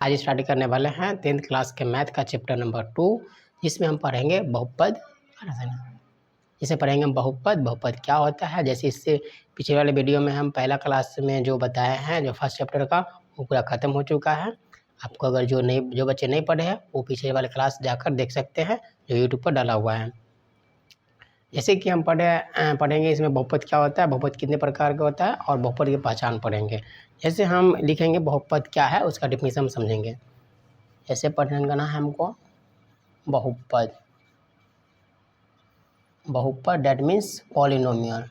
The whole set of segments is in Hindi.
आज स्टार्ट करने वाले हैं 10th क्लास के मैथ का चैप्टर नंबर 2, जिसमें हम पढ़ेंगे बहुपद। इसे पढ़ेंगे हम बहुपद। बहुपद क्या होता है, जैसे इससे पिछले वाले वीडियो में हम पहला क्लास में जो बताए हैं, जो फर्स्ट चैप्टर का, वो पूरा ख़त्म हो चुका है। आपको अगर जो बच्चे नहीं पढ़े हैं वो पिछले वाले क्लास जाकर देख सकते हैं, जो यूट्यूब पर डाला हुआ है। जैसे कि हम पढ़ेंगे इसमें बहुपद क्या होता है, बहुपद कितने प्रकार का होता है और बहुपद की पहचान पढ़ेंगे। जैसे हम लिखेंगे बहुपद क्या है, उसका डिफिनीशन समझेंगे। ऐसे पढ़ना है हमको बहुपद। बहुपद डेट मीन्स पॉलिनोमियल।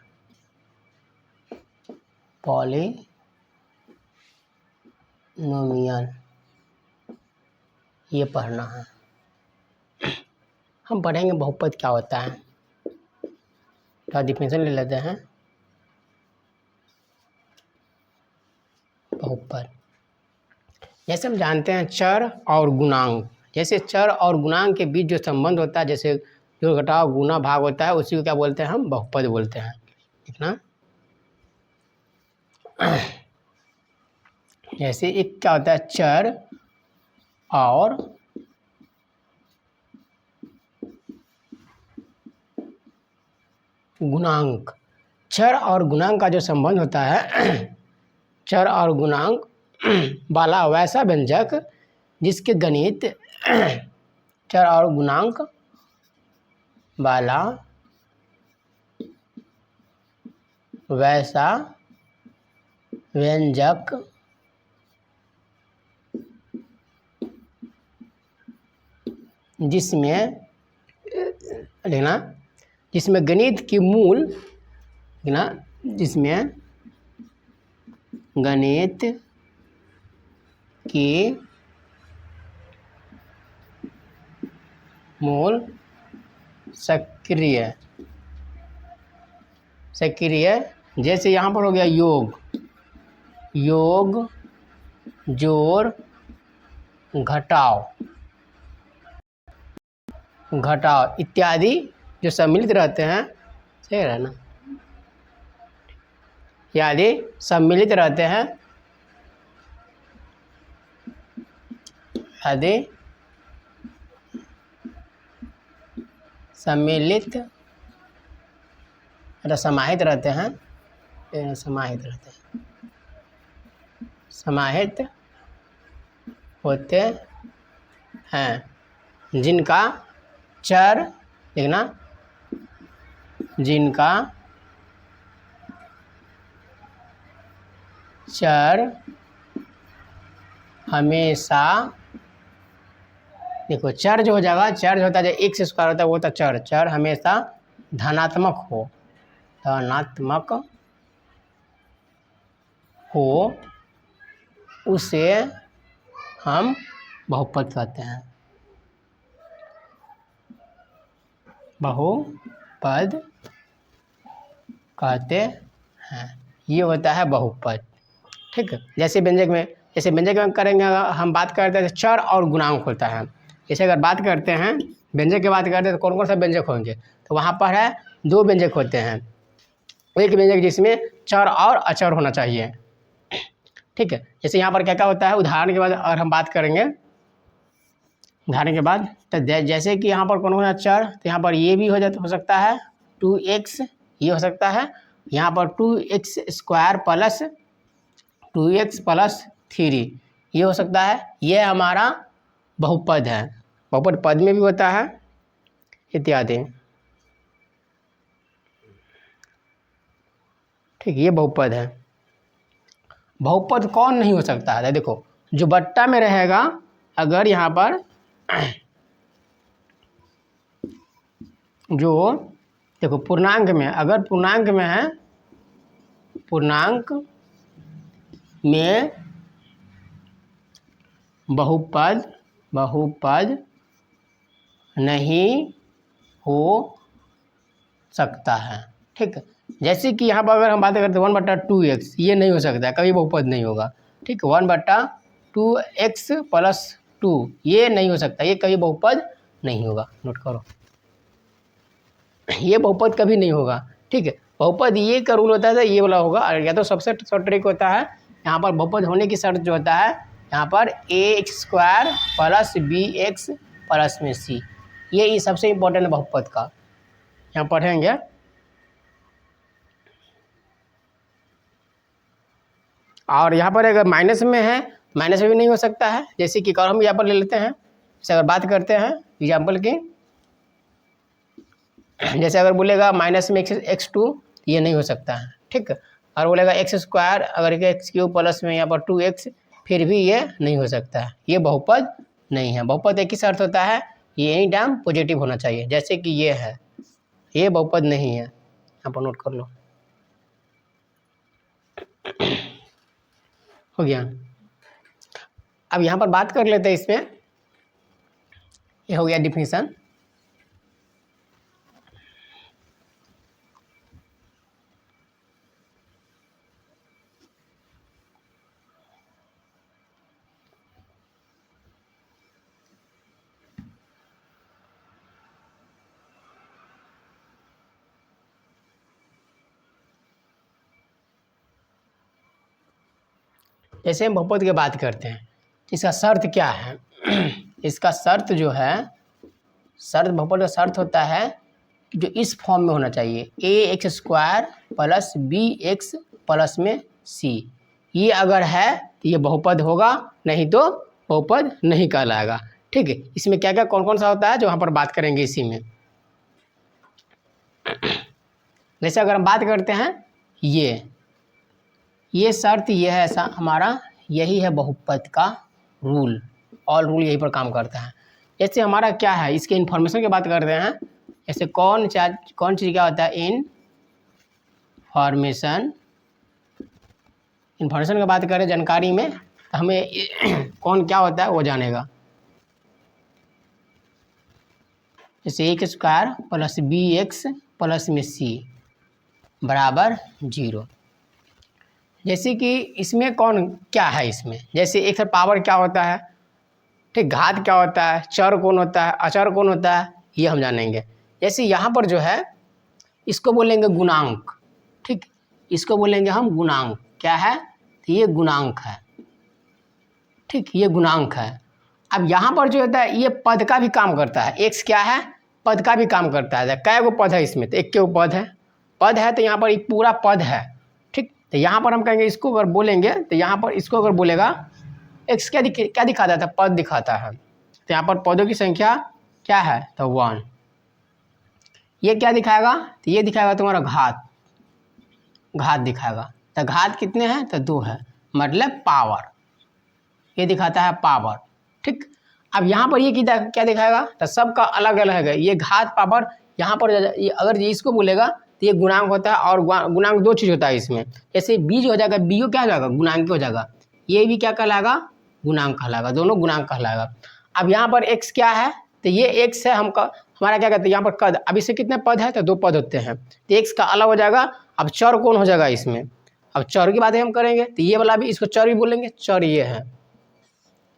पॉलिनोमियल ये पढ़ना है। हम पढ़ेंगे बहुपद क्या होता है, तो डिफिनीशन ले लेते हैं। बहुपद जैसे हम जानते हैं चर और गुणांक, जैसे चर और गुणांक के बीच जो संबंध होता है, जैसे जो घटाव गुना भाग होता है, उसी को क्या बोलते हैं, हम बहुपद बोलते हैं। ठीक ना। जैसे एक क्या होता है चर और गुणांक। चर और गुणांक का जो संबंध होता है, चर और गुणांक वाला वैसा व्यंजक जिसके गणित चर और गुणांक वाला वैसा व्यंजक जिसमें लिखना, जिसमें गणित की मूल लिखना, जिसमें गणित की मूल सक्रिय जैसे यहाँ पर हो गया योग जोड़ घटाव इत्यादि जो सम्मिलित रहते हैं, सही है ना, इत्यादि सम्मिलित रहते हैं, आदि सम्मिलित समाहित रहते हैं, समाहित होते हैं, जिनका चर लिखना, जिनका चर हमेशा, देखो चर जो हो जाएगा, चर जो होता है एक से स्क्वायर होता है वो होता है चर हमेशा धनात्मक हो, उसे हम बहुपद कहते हैं। बहुपद कहते हैं, ये होता है बहुपद। ठीक है। जैसे व्यंजक में करेंगे, हम बात करते हैं चर और गुणांक होता है। जैसे अगर बात करते हैं व्यंजक की बात करते हैं तो कौन कौन सा व्यंजक होंगे, तो वहाँ पर है 2 व्यंजक होते हैं। एक व्यंजक जिसमें चर और अचर होना चाहिए। ठीक है। जैसे यहाँ पर क्या क्या होता है, उदाहरण के बाद और हम बात करेंगे, उदाहरण के बाद तो जैसे कि यहाँ पर कौन कौन सा चर, तो यहाँ पर ये भी हो सकता है 2x, ये हो सकता है यहाँ पर 2x² प्लस 2x प्लस 3, ये हो सकता है। ये हमारा बहुपद है। बहुपद पद में भी होता है इत्यादि। ठीक, ये बहुपद है। बहुपद कौन नहीं हो सकता है, देखो जो बट्टा में रहेगा, अगर यहाँ पर जो देखो पूर्णांक में, अगर पूर्णांक में है, पूर्णांक में बहुपद नहीं हो सकता है। ठीक है। जैसे कि यहाँ पर अगर हम बात करते हैं 1/2x, ये नहीं हो सकता, कभी बहुपद नहीं होगा। ठीक, 1/2x प्लस 2 ये नहीं हो सकता, ये कभी बहुपद नहीं होगा। नोट करो, ये बहुपद कभी नहीं होगा। ठीक है। बहुपद ये का रूल होता है, ये वाला होगा, या तो सबसे शॉर्ट ट्रिक होता है यहाँ पर बहुपद होने की शर्त जो होता है यहाँ पर ax² प्लस bx प्लस में c, ये सबसे इम्पोर्टेंट बहुपद का यहाँ पढ़ेंगे। और यहाँ पर अगर माइनस में है, माइनस में भी नहीं हो सकता है, जैसे कि हम यहाँ पर ले लेते हैं। जैसे अगर बात करते हैं एग्जाम्पल की, जैसे अगर बोलेगा माइनस में x2, ये नहीं हो सकता है, ठीक। और बोलेगा x² अगर x³ प्लस में यहाँ पर 2x, फिर भी ये नहीं हो सकता है, ये बहुपद नहीं है। बहुपद एक ही शर्त होता है, ये एनी टाइम पॉजिटिव होना चाहिए, जैसे कि ये है, ये बहुपद नहीं है, यहाँ पर नोट कर लो। हो गया। अब यहाँ पर बात कर लेते हैं इसमें, ये हो गया डिफिनीशन। जैसे हम बहुपद की बात करते हैं, इसका शर्त क्या है? इसका शर्त जो है, शर्त बहुपद का शर्त होता है कि जो इस फॉर्म में होना चाहिए, ax² प्लस bx प्लस में c, ये अगर है तो ये बहुपद होगा, नहीं तो बहुपद नहीं कहलाएगा, ठीक है। इसमें क्या क्या कौन कौन सा होता है जो यहाँ पर बात करेंगे इसी में। जैसे अगर हम बात करते हैं, ये शर्त ये है, ऐसा हमारा यही है बहुपद का रूल, ऑल रूल यही पर काम करता है। जैसे हमारा क्या है, इसके इन्फॉर्मेशन की बात करते हैं। जैसे कौन चीज़ क्या होता है, इन्फॉर्मेशन की बात करें जानकारी में, तो हमें कौन क्या होता है वो जानेगा। जैसे ax² प्लस bx प्लस में c बराबर 0। जैसे कि इसमें कौन क्या है, इसमें जैसे एक पावर क्या होता है, ठीक, घात क्या होता है, चर कौन होता है, अचर कौन होता है, ये हम जानेंगे। जैसे यहाँ पर जो है, इसको बोलेंगे गुणांक, ठीक, इसको बोलेंगे हम गुणांक। क्या है, तो ये गुणांक है, ठीक, ये गुणांक है। अब यहाँ पर जो होता है, ये पद का भी काम करता है। x क्या है, पद का भी काम करता है। कै गो पद है इसमें, तो एक के पद है, तो यहाँ पर एक पूरा पद है, ठीक। तो यहाँ पर हम कहेंगे, इसको अगर बोलेंगे तो यहाँ पर इसको अगर बोलेगा, x क्या दिखाता है, पद दिखाता है। तो यहाँ पर पदों की संख्या क्या है, तो 1। ये क्या दिखाएगा, तो ये दिखाएगा तुम्हारा घात दिखाएगा। तो घात कितने हैं, तो 2 है, मतलब पावर, ये दिखाता है पावर, ठीक। अब यहाँ पर ये क्या दिखाएगा, तो सबका अलग अलग है। ये घात पावर, यहाँ पर अगर इसको बोलेगा तो ये गुणांक होता है, और गुणांक 2 चीज़ होता है इसमें। जैसे बी जो हो जाएगा, बी क्या हो जाएगा, गुणांक हो जाएगा, ये भी क्या कहलाएगा, गुणांक कहलाएगा, दोनों गुणांक कहलाएगा। अब यहाँ पर x क्या है, तो ये x है, हमारा क्या कहते हैं यहाँ पर कद। अब इससे कितने पद है, तो 2 पद होते हैं, तो x का अलग हो जाएगा। अब चर कौन हो जाएगा इसमें, अब चर की बात हम करेंगे, तो ये वाला भी, इसको चर भी बोलेंगे, चर ये है,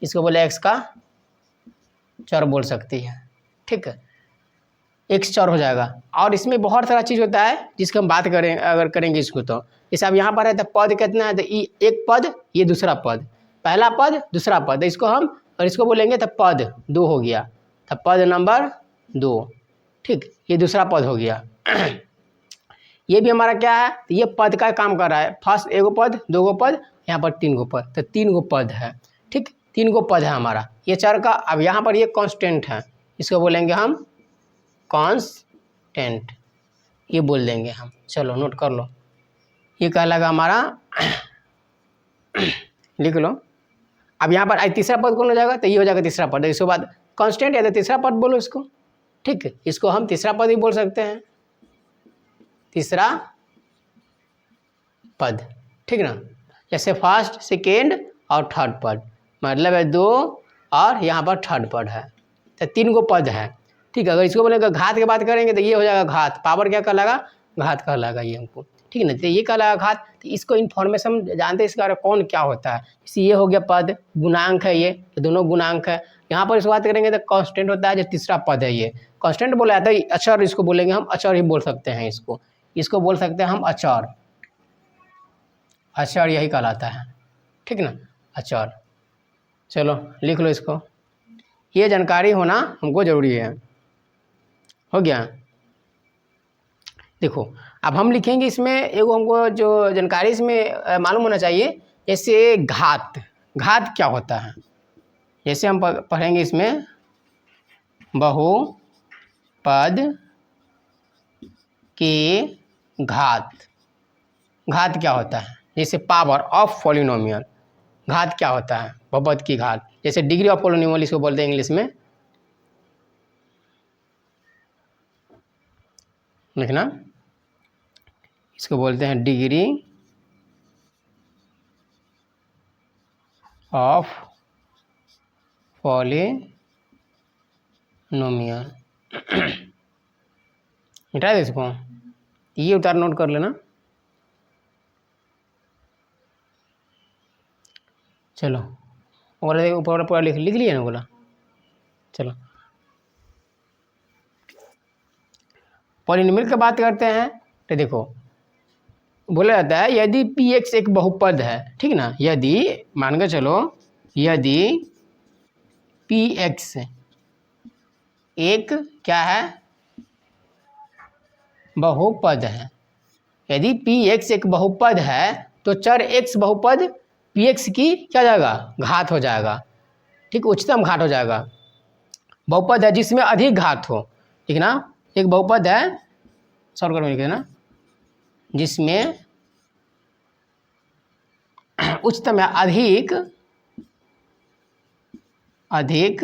इसको बोले x का चर बोल सकती है, ठीक है, x चर हो जाएगा। और इसमें बहुत सारा चीज़ होता है जिसकी हम बात करें, अगर करेंगे इसको, तो जैसे अब यहाँ पर है, तो पद कितना है, तो एक पद, ये दूसरा पद, पहला पद दूसरा पद, इसको हम और इसको बोलेंगे तो पद 2 हो गया, तो पद नंबर 2, ठीक, ये दूसरा पद हो गया। ये भी हमारा क्या है, तो ये पद का काम कर रहा है। फर्स्ट 1 गो पद, 2 गो पद, यहाँ पर 3 गो पद, तो 3 गो पद है, ठीक, 3 गो पद है हमारा ये चर का। अब यहाँ पर ये कांस्टेंट है, इसको बोलेंगे हम कांस्टेंट, ये बोल देंगे हम। चलो नोट कर लो, ये कहलाएगा हमारा, लिख लो। अब यहाँ पर तीसरा पद कौन हो जाएगा, तो ये हो जाएगा तीसरा पद। इसके बाद कांस्टेंट है तो तीसरा पद बोलो इसको, ठीक है, इसको हम तीसरा पद ही बोल सकते हैं, तीसरा पद, ठीक ना। जैसे फर्स्ट, सेकेंड और थर्ड पद, मतलब है 2, और यहाँ पर थर्ड पद है, तो 3 गो पद है, ठीक है। अगर इसको बोलेगा घात की बात करेंगे, तो ये हो जाएगा घात, पावर क्या कहलाएगा, घात कहलाएगा ये हमको, ठीक है ना। तो ये कहलाएगा घात। तो इसको इन्फॉर्मेशन जानते हैं इसके बारे में, कौन क्या होता है। इसी ये हो गया पद, गुणांक है ये, तो दोनों गुणांक है। यहाँ पर इसको बात करेंगे तो कांस्टेंट होता है, जो तीसरा पद है, ये कांस्टेंट बोला जाता है। अचर इसको बोलेंगे हम, अचर ही बोल सकते हैं इसको बोल सकते हैं हम अचर, अचर यही कहलाता है, ठीक ना, अचर। चलो लिख लो इसको, ये जानकारी होना हमको ज़रूरी है। हो गया। देखो अब हम लिखेंगे इसमें एगो हमको जो जानकारी इसमें मालूम होना चाहिए, जैसे घात, घात क्या होता है। जैसे हम पढ़ेंगे इसमें बहुपद के घात, घात क्या होता है। जैसे पावर ऑफ पॉलिनोमियल, घात क्या होता है, बहुपद की घात। जैसे डिग्री ऑफ पॉलिनोमियल इसको बोलते हैं इंग्लिश में, लिखना, इसको बोलते हैं डिग्री ऑफ पॉलिनोमियल। मिटा दे इसको, ये उतार नोट कर लेना। चलो बोला ऊपर पूरा लिख लिया ना, बोला। चलो पॉलिनोमियल की बात करते हैं तो देखो बोला जाता है यदि px एक बहुपद है, ठीक ना, यदि मान के चलो यदि px एक क्या है, बहुपद है। यदि px एक बहुपद है तो चर x बहुपद px की क्या जाएगा, घात हो जाएगा, ठीक, उच्चतम घात हो जाएगा। बहुपद है जिसमें अधिक घात हो, ठीक ना, एक बहुपद है, सॉल्व कर लिख देना, जिसमें उच्चतम है, अधिक अधिक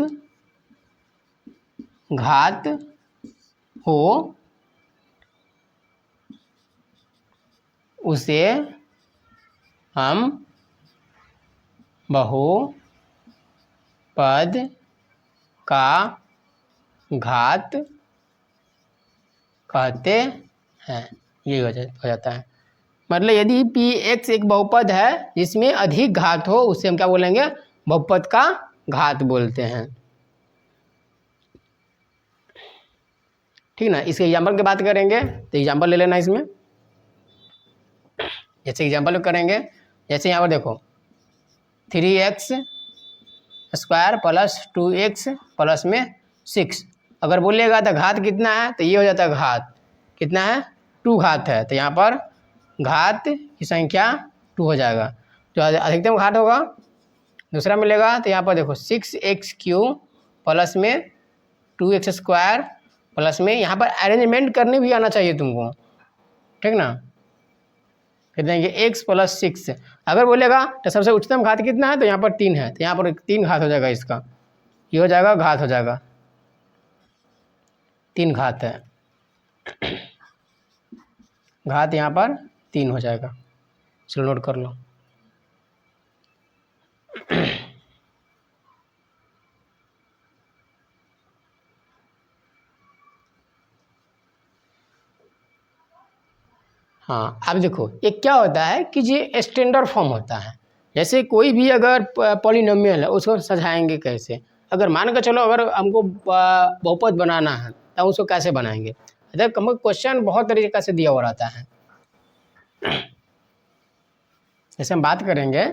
घात हो, उसे हम बहुपद का घात कहते हैं। ये हो जाता है, मतलब यदि px एक बहुपद है जिसमें अधिक घात हो, उससे हम क्या बोलेंगे, बहुपद का घात बोलते हैं, ठीक ना। इसके एग्जाम्पल की बात करेंगे तो एग्जाम्पल ले लेना इसमें। जैसे एग्जाम्पल करेंगे, जैसे यहाँ पर देखो 3x square plus 2x plus में 6, अगर बोलिएगा तो घात कितना है, तो ये हो जाता है घात कितना है, 2 घात है, तो यहाँ पर घात की संख्या 2 हो जाएगा, जो अधिकतम घात होगा। दूसरा मिलेगा तो यहाँ पर देखो 6x³ प्लस में 2x स्क्वायर प्लस में, यहाँ पर अरेंजमेंट करने भी आना चाहिए तुमको, ठीक ना। फिर देंगे x प्लस 6, अगर बोलेगा तो सबसे उच्चतम घात कितना है, तो यहाँ पर 3 है, तो यहाँ पर 3 घात हो जाएगा, इसका ये हो जाएगा घात हो जाएगा, 3 घात है, घात यहाँ पर 3 हो जाएगा। चलो नोट कर लो। हाँ अब देखो ये क्या होता है कि ये स्टैंडर्ड फॉर्म होता है। जैसे कोई भी अगर पॉलिनोमियल है उसको सजाएंगे कैसे, अगर मान कर चलो अगर हमको बहुपद बनाना है तो उसको कैसे बनाएंगे, हमको क्वेश्चन बहुत तरीके से दिया हुआ रहता है। जैसे हम बात करेंगे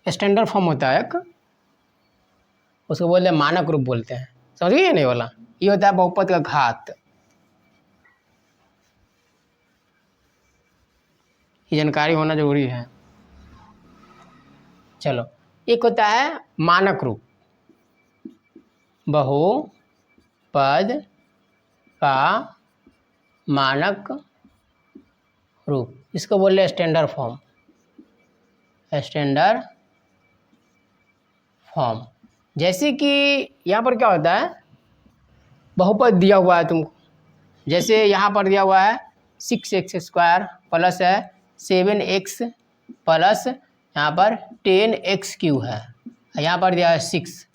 स्टैंडर्ड फॉर्म होता है एक, उसको बोलते हैं मानक रूप बोलते हैं, समझिए नहीं वाला, ये होता है बहुपद का घात। ये जानकारी होना जरूरी है। चलो एक होता है मानक रूप, बहुपद का मानक रूप, इसको बोल रहे हैं स्टैंडर्ड फॉर्म, स्टैंडर्ड फॉर्म। जैसे कि यहाँ पर क्या होता है, बहुपद दिया हुआ है तुमको, जैसे यहाँ पर दिया हुआ है 6x स्क्वायर प्लस है 7x प्लस यहाँ पर 10x³ है, यहाँ पर दिया है 6।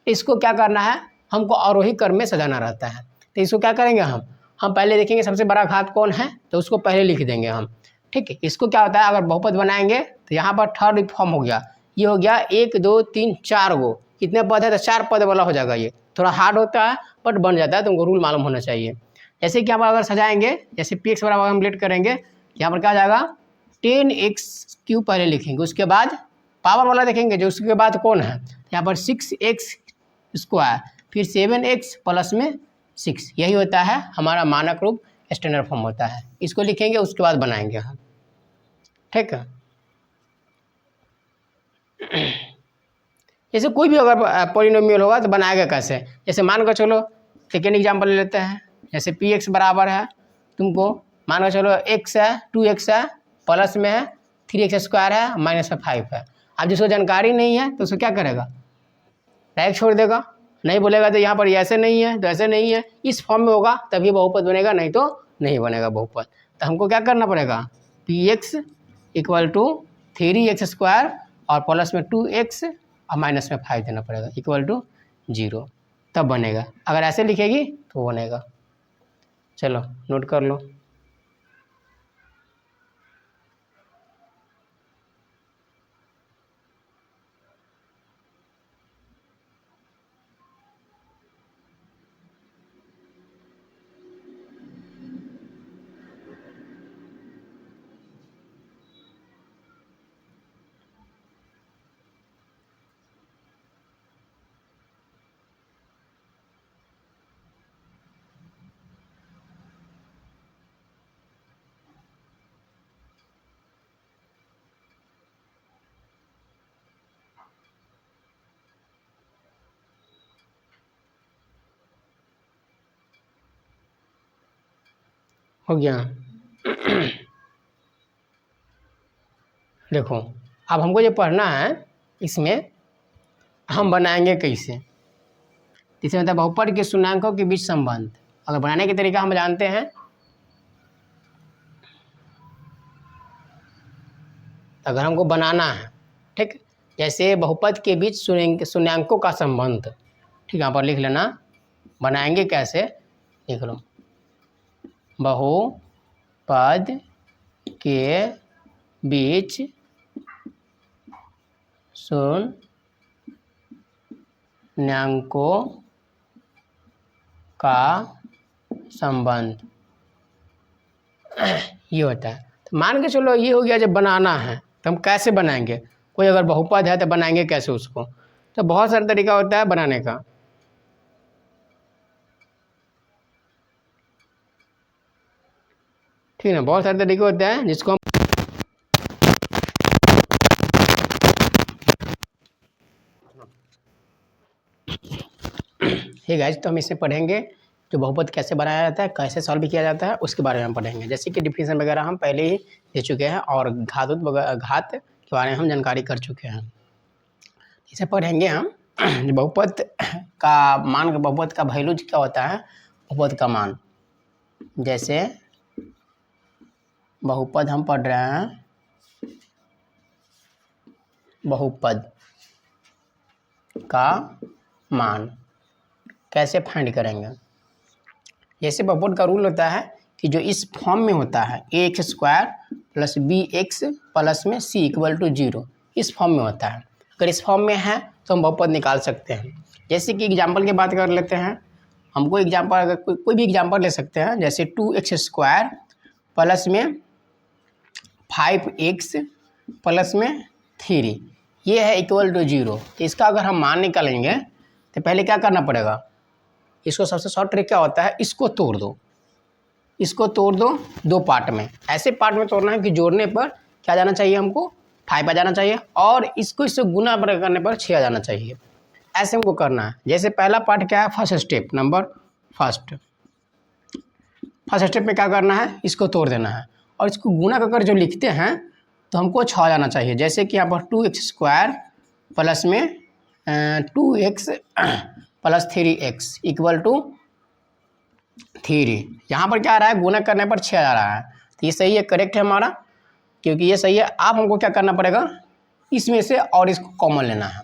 इसको क्या करना है, हमको आरोही क्रम में सजाना रहता है। तो इसको क्या करेंगे हम पहले देखेंगे सबसे बड़ा घात कौन है, तो उसको पहले लिख देंगे हम, ठीक है। इसको क्या होता है, अगर बहुपद बनाएंगे तो यहाँ पर थर्ड फॉर्म हो गया, ये हो गया 1 2 3 4 गो, कितने पद है तो 4 पद वाला हो जाएगा। ये थोड़ा हार्ड होता है बट बन जाता है, तुमको रूल मालूम होना चाहिए। जैसे कि हम अगर सजाएंगे, जैसे px बराबर हम लेट करेंगे, यहाँ पर क्या आ जाएगा 10x³ पहले लिखेंगे, उसके बाद पावर वाला देखेंगे जो उसके बाद कौन है, यहाँ पर 6x स्क्वायर फिर 7x प्लस में 6, यही होता है हमारा मानक रूप, स्टैंडर्ड फॉर्म होता है। इसको लिखेंगे उसके बाद बनाएंगे हम, ठीक है। जैसे कोई भी अगर पॉलिनोमियल होगा तो बनाएगा कैसे, जैसे मान कर चलो सेकेंड एग्जाम्पल ले लेते हैं। जैसे px बराबर है तुमको मान कर चलो x है 2x है प्लस में है 3x स्क्वायर है माइनस में 5 है। अब जिसको जानकारी नहीं है तो उसको क्या करेगा, डायरेक्ट छोड़ देगा, नहीं बोलेगा तो यहाँ पर ऐसे नहीं है तो ऐसे नहीं है, इस फॉर्म में होगा तभी बहुपद बनेगा, नहीं तो नहीं बनेगा बहुपद। तो हमको क्या करना पड़ेगा, px equal to 3x square और प्लस में 2x और माइनस में 5 देना पड़ेगा इक्वल टू 0, तब बनेगा। अगर ऐसे लिखेगी तो बनेगा। चलो नोट कर लो। हो गया। देखो अब हमको जो पढ़ना है इसमें हम बनाएंगे कैसे, इसमें मतलब बहुपद के शून्यांकों के बीच संबंध। अगर बनाने के तरीका हम जानते हैं, अगर हमको बनाना है, ठीक, जैसे बहुपद के बीच शून्यांकों का संबंध, ठीक, यहाँ पर लिख लेना। बनाएंगे कैसे, लिख लो, बहुपद के बीच शून्यांकों का संबंध, ये होता है। तो मान के चलो ये हो गया, जब बनाना है तो हम कैसे बनाएंगे, कोई अगर बहुपद है तो बनाएंगे कैसे उसको, तो बहुत सारा तरीका होता है बनाने का। ठीक है ना, बहुत सारे तरीके होते हैं जिसको हम ठीक है। तो हम इसमें पढ़ेंगे जो बहुपद कैसे बनाया जाता है, कैसे सॉल्व किया जाता है, उसके बारे में हम पढ़ेंगे। जैसे कि डिफिनेशन वगैरह हम पहले ही दे चुके हैं और घात के बारे में हम जानकारी कर चुके हैं। इसे पढ़ेंगे हम बहुपद का मान, बहुपद का वैल्यू क्या होता है, बहुपद का मान। जैसे बहुपद हम पढ़ रहे हैं, बहुपद का मान कैसे फाइंड करेंगे। जैसे बहुपद का रूल होता है कि जो इस फॉर्म में होता है ax square plus bx plus में c इक्वल टू 0, इस फॉर्म में होता है। अगर इस फॉर्म में है तो हम बहुपद निकाल सकते हैं। जैसे कि एग्जाम्पल की बात कर लेते हैं, हमको एग्जाम्पल, अगर कोई भी एग्जाम्पल ले सकते हैं, जैसे 2x स्क्वायर प्लस में 5x प्लस में 3, ये है इक्वल टू 0। तो इसका अगर हम मान निकालेंगे तो पहले क्या करना पड़ेगा, इसको सबसे शॉर्ट ट्रिक क्या होता है, इसको तोड़ दो, इसको तोड़ दो दो पार्ट में। ऐसे पार्ट में तोड़ना है कि जोड़ने पर क्या जाना चाहिए, हमको 5 आ जाना चाहिए, और इसको इससे गुना करने पर 6 आ जाना चाहिए। ऐसे हमको करना है। जैसे पहला पार्ट क्या है, first step, number first step में क्या करना है, इसको तोड़ देना है और इसको गुना कर जो लिखते हैं तो हमको 6 आ जाना चाहिए। जैसे कि यहाँ पर 2x स्क्वायर प्लस में 2x plus 3x equal to 3, यहाँ पर क्या आ रहा है, गुना करने पर 6 आ रहा है। तो ये सही है, करेक्ट है हमारा, क्योंकि ये सही है। अब हमको क्या करना पड़ेगा, इसमें से और इसको कॉमन लेना है।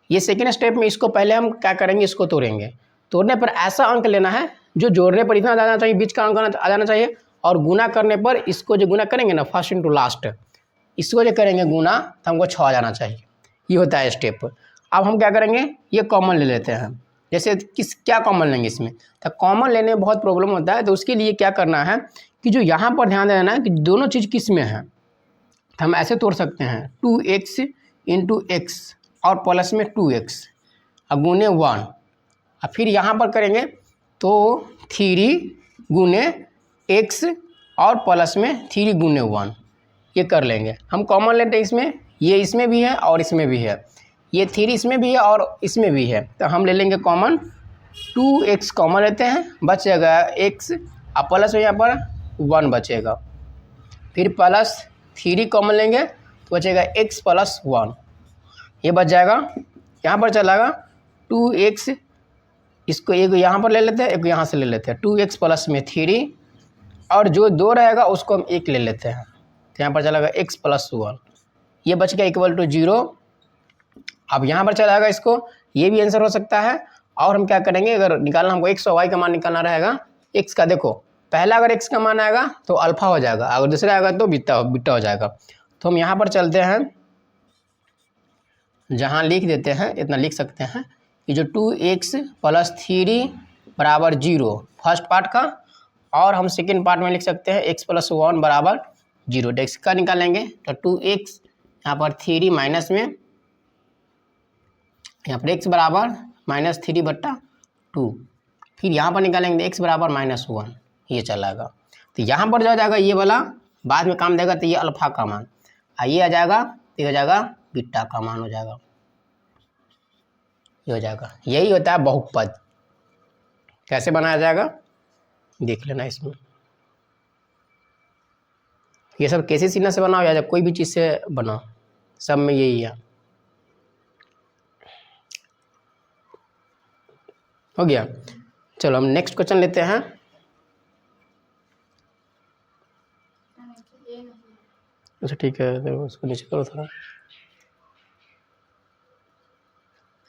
ये सेकेंड स्टेप में इसको पहले हम क्या करेंगे, इसको तोड़ेंगे। तोड़ने पर ऐसा अंक लेना है जो जोड़ने पर इतना आ जाना चाहिए, बीच का अंक आ जाना चाहिए, और गुना करने पर इसको जो गुना करेंगे ना, फर्स्ट इंटू लास्ट, इसको जो करेंगे गुना तो हमको 6 आ जाना चाहिए। ये होता है स्टेप। अब हम क्या करेंगे, ये कॉमन ले लेते हैं। जैसे क्या कॉमन लेंगे इसमें, तो कॉमन लेने में बहुत प्रॉब्लम होता है। तो उसके लिए क्या करना है कि जो यहाँ पर ध्यान देना है कि दोनों चीज़ किस में है, तो हम ऐसे तोड़ सकते हैं 2x इंटू एक्स और प्लस में 2x गुने 1। और फिर यहाँ पर करेंगे तो 3 गुने x और प्लस में 3 गुने 1 ये कर लेंगे। हम कॉमन लेते हैं इसमें, ये इसमें भी है और इसमें भी है, ये 3 इसमें भी है और इसमें भी है, तो हम ले लेंगे कॉमन 2x कॉमन लेते हैं, बचेगा x और प्लस में यहाँ पर 1 बचेगा। फिर प्लस 3 कॉमन लेंगे तो बचेगा x प्लस 1 ये बच जाएगा। यहाँ पर चलागा 2x, इसको एक यहाँ पर ले लेते हैं, एक यहाँ से ले लेते हैं, 2x प्लस में 3 और जो 2 रहेगा उसको हम 1 ले लेते हैं, तो यहाँ पर चलागा x प्लस 1 ये बच गया इक्वल टू 0। अब यहाँ पर चलाएगा इसको, ये भी आंसर हो सकता है। और हम क्या करेंगे, अगर निकालना हमको x और y का मान निकालना रहेगा, x का देखो पहला अगर x का मान आएगा तो अल्फा हो जाएगा, अगर दूसरा आएगा तो बीटा हो जाएगा। तो हम यहाँ पर चलते हैं, जहाँ लिख देते हैं इतना लिख सकते हैं कि जो 2x प्लस 3 बराबर 0 फर्स्ट पार्ट का, और हम सेकेंड पार्ट में लिख सकते हैं x प्लस 1 बराबर 0। तो x का निकालेंगे तो 2x यहाँ पर 3 माइनस में, यहाँ पर x बराबर -3/2, फिर यहाँ पर निकालेंगे x बराबर -1 ये चलाएगा। तो यहाँ पर जो आ जाएगा ये वाला बाद में काम देगा, तो ये अल्फा का मान, ये आ जाएगा तो ये हो जाएगा बीटा का मान हो जाएगा, ये हो जाएगा। यही होता है बहुपद। कैसे बनाया जाएगा देख लेना इसमें, ये सब कैसे सीना से बनाओ या कोई भी चीज़ से बनाओ, सब में यही है। हो गया, चलो हम नेक्स्ट क्वेश्चन लेते हैं। अच्छा ठीक है, तो उसको नीचे करो थोड़ा,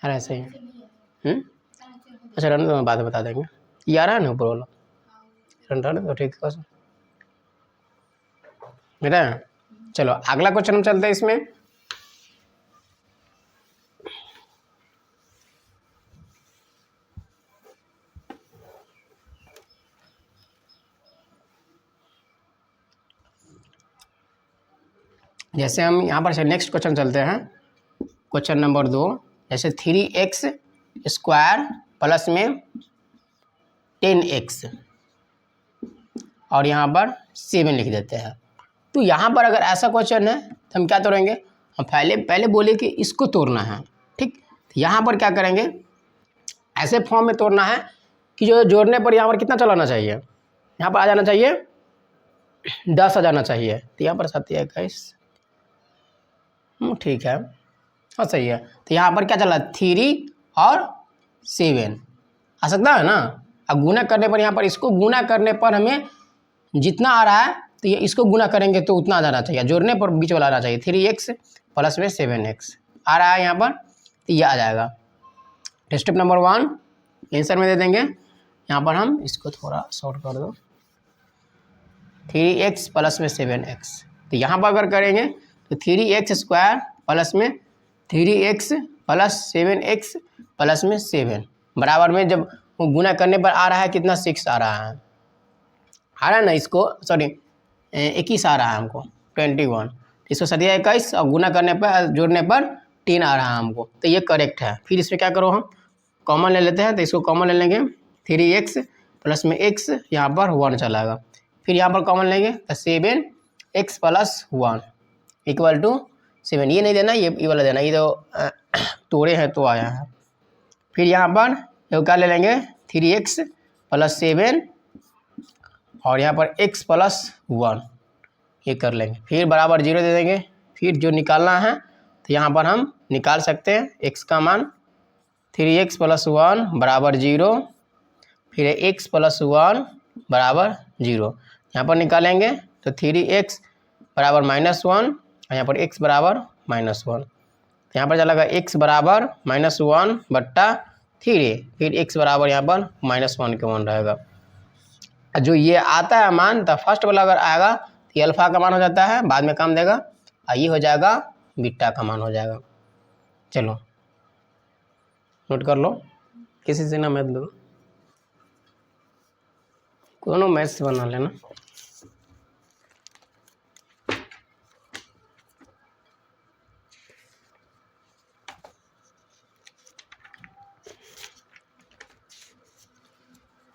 अरे ऐसे ही अच्छा रहने दो, बाद में बता देंगे। ये आ रहा है ना ऊपर वाला, रहने दो ठीक है बेटा। चलो अगला क्वेश्चन हम चलते हैं इसमें। जैसे हम यहाँ पर से नेक्स्ट क्वेश्चन चलते हैं, क्वेश्चन नंबर 2। जैसे 3x स्क्वायर प्लस में 10x और यहाँ पर 7 लिख देते हैं। तो यहाँ पर अगर ऐसा क्वेश्चन है तो हम क्या तोड़ेंगे, हम पहले बोले कि इसको तोड़ना है, ठीक। तो यहाँ पर क्या करेंगे, ऐसे फॉर्म में तोड़ना है कि जो जोड़ने पर यहाँ पर कितना चलाना चाहिए, यहाँ पर आ जाना चाहिए 10 आ जाना चाहिए। तो यहाँ पर 7 21 ठीक है, हाँ सही है। तो यहाँ पर क्या चला 3 और 7 आ सकता है ना। अब गुना करने पर यहाँ पर इसको गुना करने पर हमें जितना आ रहा है तो ये इसको गुना करेंगे तो उतना आ जाना चाहिए, जोड़ने पर बीच वाला आना चाहिए। 3x प्लस में 7x आ रहा है यहाँ पर, तो ये आ जाएगा। स्टेप नंबर 1 आंसर में दे देंगे। यहाँ पर हम इसको थोड़ा शॉर्ट कर दो, 3x प्लस में 7x। तो यहाँ पर अगर करेंगे तो 3x स्क्वायर प्लस में 3x प्लस 7x प्लस में 7 बराबर में, जब वो गुना करने पर आ रहा है कितना 6 आ रहा है ना, इसको सॉरी 21 आ रहा है हमको 21, इसको 21 और गुना करने पर जोड़ने पर 10 आ रहा है हमको, तो ये करेक्ट है। फिर इसमें क्या करो, हम कॉमन ले लेते हैं, तो इसको कॉमन ले लेंगे 3x प्लस में x यहाँ पर 1 चलाएगा। फिर यहाँ पर कॉमन लेंगे तो 7x प्लस 1 इक्वल टू 7, ये नहीं देना, ये वाला देना, ये तो तोड़े हैं तो आया है। फिर यहाँ पर ये क्या ले लेंगे 3x प्लस 7 और यहाँ पर x प्लस 1 ये कर लेंगे, फिर बराबर 0 दे देंगे। फिर जो निकालना है तो यहाँ पर हम निकाल सकते हैं x का मान, 3x प्लस 1 बराबर 0, फिर x प्लस 1 बराबर 0। यहाँ पर निकालेंगे तो 3x बराबर -1 और यहाँ पर x बराबर -1। यहाँ पर चलेगा x बराबर -1/3, फिर x बराबर यहाँ पर -1 के 1 रहेगा। जो ये आता है मान, तो फर्स्ट वाला अगर आएगा तो ये अल्फा का मान हो जाता है, बाद में काम देगा, और ये हो जाएगा बीटा का मान हो जाएगा। चलो नोट कर लो, किसी से ना मैथ दो, दोनों मैथ से बना लेना।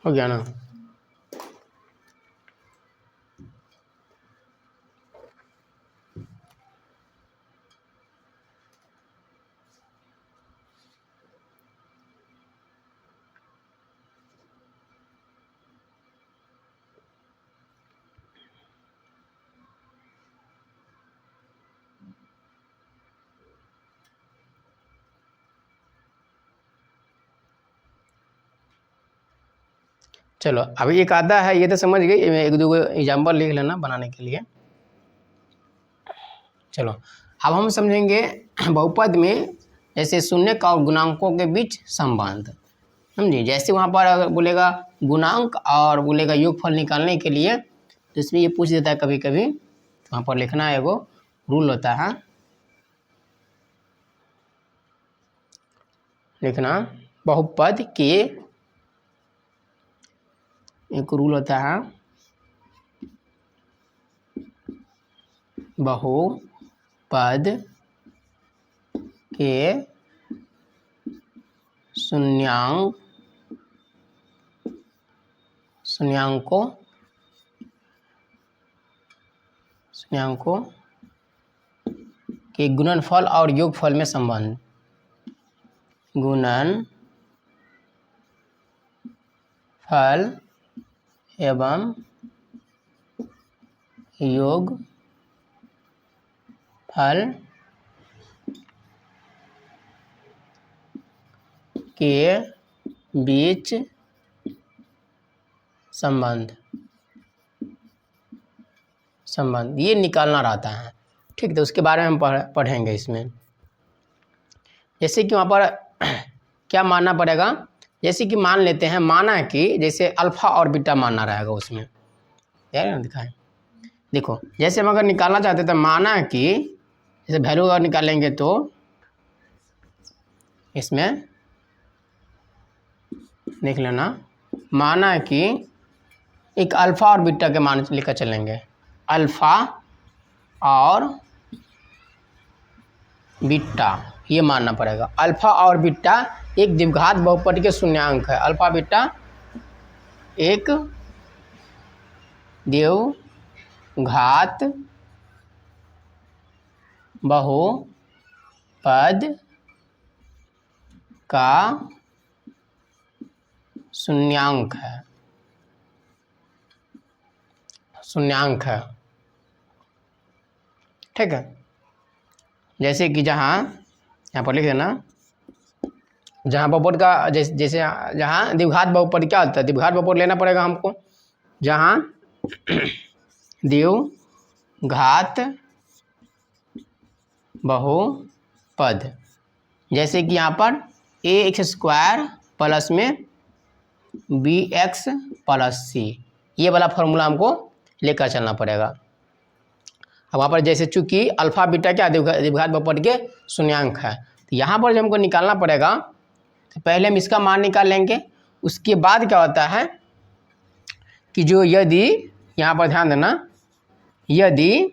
हो गया ना। चलो अभी एक आता है, ये तो समझ गई, एक दो एग्जाम्पल लिख लेना बनाने के लिए। चलो अब हम समझेंगे बहुपद में जैसे शून्य और गुणांकों के बीच संबंध। समझिए, जैसे वहाँ पर अगर बोलेगा गुणांक और बोलेगा योगफल निकालने के लिए, तो इसमें ये पूछ देता है कभी कभी, वहाँ पर लिखना एगो रूल होता है, लिखना बहुपद के एक रूल होता है, बहुपद के शून्यांकों के गुणनफल और योगफल में संबंध, गुणनफल एवं योगफल के बीच संबंध ये निकालना रहता है। ठीक, तो उसके बारे में हम पढ़ेंगे इसमें। जैसे कि वहाँ पर क्या मानना पड़ेगा, जैसे कि मान लेते हैं, माना कि जैसे अल्फा और बीटा मानना रहेगा उसमें, यार ना दिखाएं। देखो जैसे हम अगर निकालना चाहते हैं तो माना कि जैसे वैल्यू अगर निकालेंगे तो इसमें देख लेना, माना कि एक अल्फा और बीटा के मान लेकर चलेंगे, अल्फा और बीटा ये मानना पड़ेगा। अल्फा और बीटा एक द्विघात बहुपद के शून्यांक है, अल्फा बीटा एक द्विघात बहुपद का शून्यांक है, ठीक है। जैसे कि यहाँ पर लिख देना, जहाँ बहुपद का जैसे जहाँ द्विघात बहुपद क्या होता है, द्विघात बहुपद लेना पड़ेगा हमको, जहाँ द्विघात बहुपद, जैसे कि यहाँ पर ax² प्लस में bx प्लस c, ये वाला फॉर्मूला हमको लेकर चलना पड़ेगा। अब वहाँ पर जैसे चूंकि अल्फा बीटा क्या द्विघात बहुपद के शून्यांक है, तो यहाँ पर जब हमको निकालना पड़ेगा तो पहले हम इसका मान निकाल लेंगे। उसके बाद क्या होता है कि जो यदि यहाँ पर ध्यान देना, यदि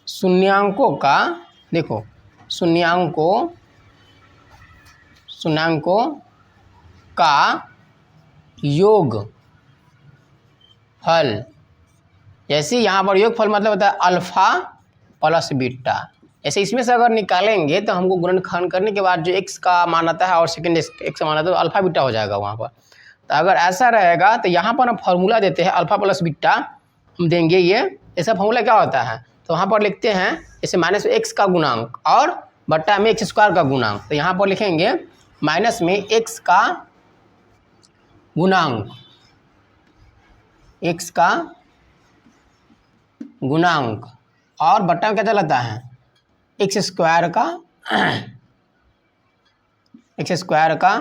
शून्यांकों का, देखो शून्यांकों का योगफल, जैसे यहाँ पर योगफल मतलब होता है अल्फा प्लस बीटा, ऐसे इसमें से अगर निकालेंगे तो हमको गुणनखंड करने के बाद जो x का मान आता है और सेकंड x का मान आता है तो अल्फा बीटा हो जाएगा वहाँ पर। तो अगर ऐसा रहेगा तो यहाँ पर हम फार्मूला देते हैं, अल्फा प्लस बीटा हम देंगे, ये ऐसा फार्मूला क्या होता है, तो वहाँ पर लिखते हैं जैसे माइनस x का गुणांक और बट्टा में x² का गुणांक, तो यहाँ पर लिखेंगे माइनस में x का गुणांक, x का गुणांक और बट्टा में क्या चलाता है x² का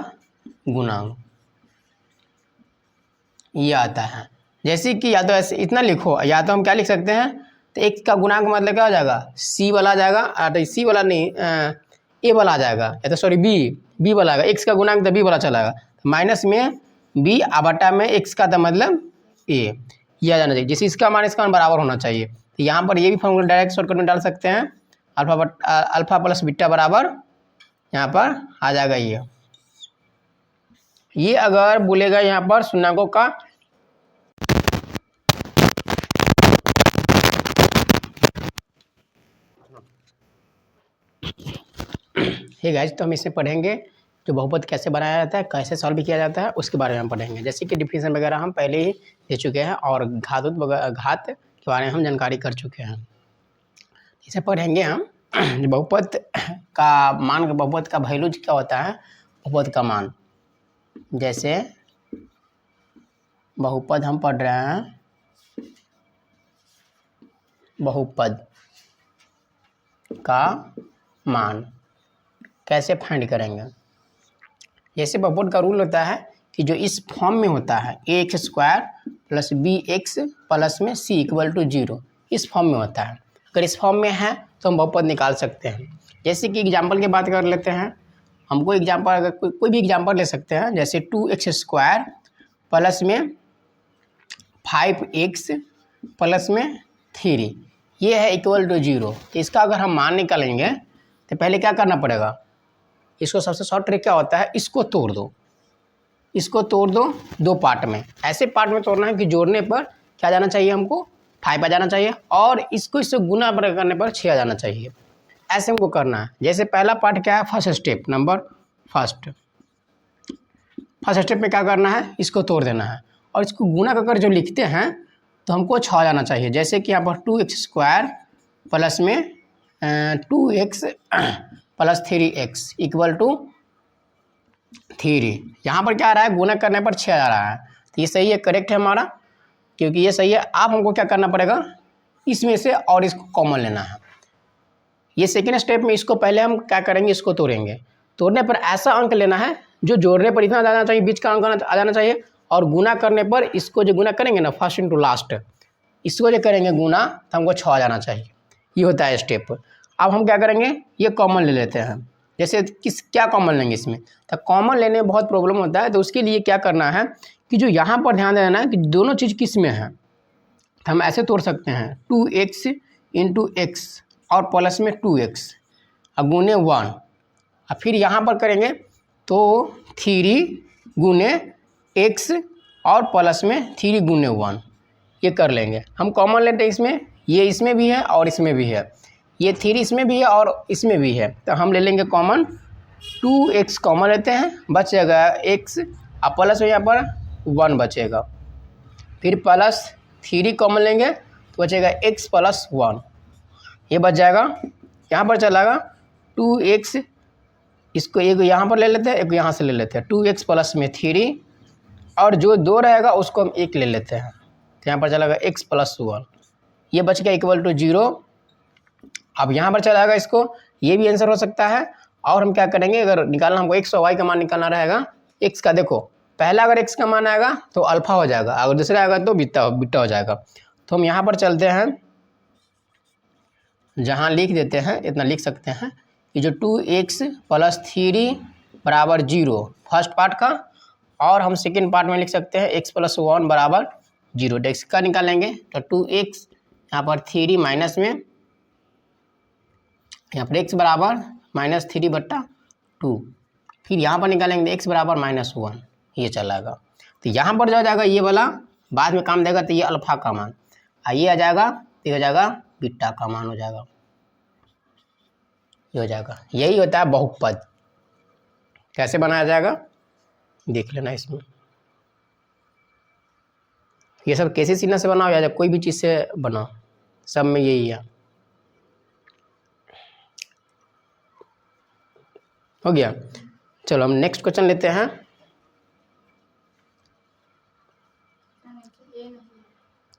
गुणांक, ये आता है। जैसे कि या तो ऐसे इतना लिखो, या तो हम क्या लिख सकते हैं, तो x का गुणांक मतलब क्या हो जाएगा, c वाला आ जाएगा, तो c वाला नहीं a वाला आ जाएगा, या तो सॉरी b वाला आएगा, x का गुणांक तो b वाला चलाएगा, तो माइनस में b बटा में x का तो मतलब a, ये आ जाना चाहिए। जैसे इसका मान इसका मान बराबर होना चाहिए, तो यहाँ पर ये भी फॉर्मूला डायरेक्ट शॉर्टकट में डाल सकते हैं, अल्फा प्लस बीटा बराबर यहाँ पर आ जाएगा ये अगर बोलेगा यहाँ पर शून्यकों का हे गाइस, तो हम इसमें पढ़ेंगे जो बहुपद कैसे बनाया जाता है, कैसे सॉल्व किया जाता है, उसके बारे में हम पढ़ेंगे। जैसे कि डिफिनेशन वगैरह हम पहले ही दे चुके हैं और घात के बारे में हम जानकारी कर चुके हैं। इसे पढ़ेंगे हम बहुपद का मान, बहुपद का वैल्यू क्या होता है, बहुपद का मान। जैसे बहुपद हम पढ़ रहे हैं, बहुपद का मान कैसे फाइंड करेंगे। जैसे बहुपद का रूल होता है कि जो इस फॉर्म में होता है ax² प्लस bx प्लस में c इक्वल टू 0, इस फॉर्म में होता है। अगर इस फॉर्म में है तो हम बहुपद निकाल सकते हैं। जैसे कि एग्जाम्पल की बात कर लेते हैं, हमको एग्जाम्पल, अगर कोई भी एग्जाम्पल ले सकते हैं। जैसे 2x² प्लस में 5x प्लस में 3, ये है इक्वल टू 0। तो इसका अगर हम मान निकालेंगे तो पहले क्या करना पड़ेगा, इसको सबसे शॉर्ट ट्रिक क्या होता है, इसको तोड़ दो, इसको तोड़ दो दो पार्ट में। ऐसे पार्ट में तोड़ना है कि जोड़ने पर क्या जाना चाहिए, हमको 5 आ जाना चाहिए, और इसको इससे गुना करने पर 6 आ जाना चाहिए। ऐसे हमको करना है। जैसे पहला पार्ट क्या है, first step, number first step में क्या करना है, इसको तोड़ देना है और इसको गुना कर जो लिखते हैं तो हमको 6 आ जाना चाहिए। जैसे कि यहाँ पर 2x² प्लस में 2x plus 3x equal to 3। यहाँ पर क्या आ रहा है, गुना करने पर 6 आ रहा है। तो ये सही है, करेक्ट है हमारा, क्योंकि ये सही है। आप हमको क्या करना पड़ेगा, इसमें से और इसको कॉमन लेना है। ये सेकेंड स्टेप में इसको पहले हम क्या करेंगे, इसको तोड़ेंगे। तोड़ने पर ऐसा अंक लेना है जो जोड़ने पर इतना आ जाना चाहिए, बीच का अंक आ जाना चाहिए, और गुना करने पर इसको जो गुना करेंगे ना, फर्स्ट इंटू लास्ट, इसको जो करेंगे गुना, तो हमको 6 आ जाना चाहिए। ये होता है स्टेप। अब हम क्या करेंगे, ये कॉमन ले लेते हैं। जैसे क्या कॉमन लेंगे इसमें, तो कॉमन लेने में बहुत प्रॉब्लम होता है। तो उसके लिए क्या करना है कि जो यहाँ पर ध्यान देना है कि दोनों चीज़ किस में है। तो हम ऐसे तोड़ सकते हैं, 2x इंटू एक्स और प्लस में 2x और गुने 1, और फिर यहाँ पर करेंगे तो 3 गुने x और प्लस में 3 गुने 1, ये कर लेंगे। हम कॉमन लेते हैं इसमें, ये इसमें भी है और इसमें भी है, ये 3 इसमें भी है और इसमें भी है। तो हम ले लेंगे कॉमन, 2x कॉमन लेते हैं, बचेगा x और प्लस में यहाँ पर 1 बचेगा। फिर प्लस 3 कॉमन लेंगे तो बचेगा x प्लस 1, ये बच जाएगा। यहाँ पर चलागा 2x, इसको एक यहाँ पर ले लेते हैं, एक यहाँ से ले लेते हैं, 2x प्लस में 3, और जो 2 रहेगा उसको हम 1 ले लेते हैं। तो यहाँ पर चलागा x प्लस 1, ये बच गया इक्वल टू 0। अब यहाँ पर चलाएगा इसको, ये भी आंसर हो सकता है। और हम क्या करेंगे, अगर निकालना हमको x और y का मान निकालना रहेगा, x का देखो, पहला अगर x का मान आएगा तो अल्फा हो जाएगा, अगर दूसरा आएगा तो बीटा हो जाएगा। तो हम यहाँ पर चलते हैं, जहाँ लिख देते हैं, इतना लिख सकते हैं कि जो 2x प्लस 3 बराबर 0 फर्स्ट पार्ट का, और हम सेकेंड पार्ट में लिख सकते हैं x प्लस 1 बराबर 0। तो x का निकालेंगे तो 2x यहाँ पर 3 माइनस में, यहाँ पर x बराबर -3/2, फिर यहाँ पर निकालेंगे x बराबर -1, ये चलाएगा। तो यहाँ पर जो आ जाएगा ये वाला बाद में काम देगा, तो ये अल्फा का मान, ये आ जाएगा, तो हो जाएगा बीटा का मान हो जाएगा, ये हो जाएगा। यही होता है बहुपद। कैसे बनाया जाएगा देख लेना इसमें। ये सब कैसे सीना से बनाओ या कोई भी चीज़ से बनाओ, सब में यही है। हो गया, चलो हम नेक्स्ट क्वेश्चन लेते हैं।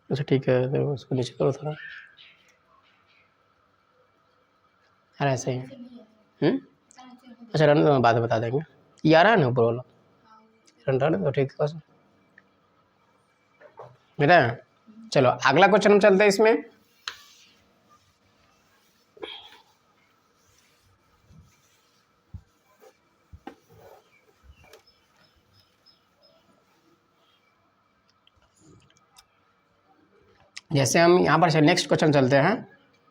अच्छा ठीक है, तो उसको नीचे करो थोड़ा, अरे ऐसे ही। अच्छा रहने दो, बाद में बता देंगे। ये आ रहा है ना ऊपर वाला, रहने दो, ठीक है मेरा। चलो अगला क्वेश्चन हम चलते हैं इसमें। जैसे हम यहाँ पर नेक्स्ट क्वेश्चन चलते हैं,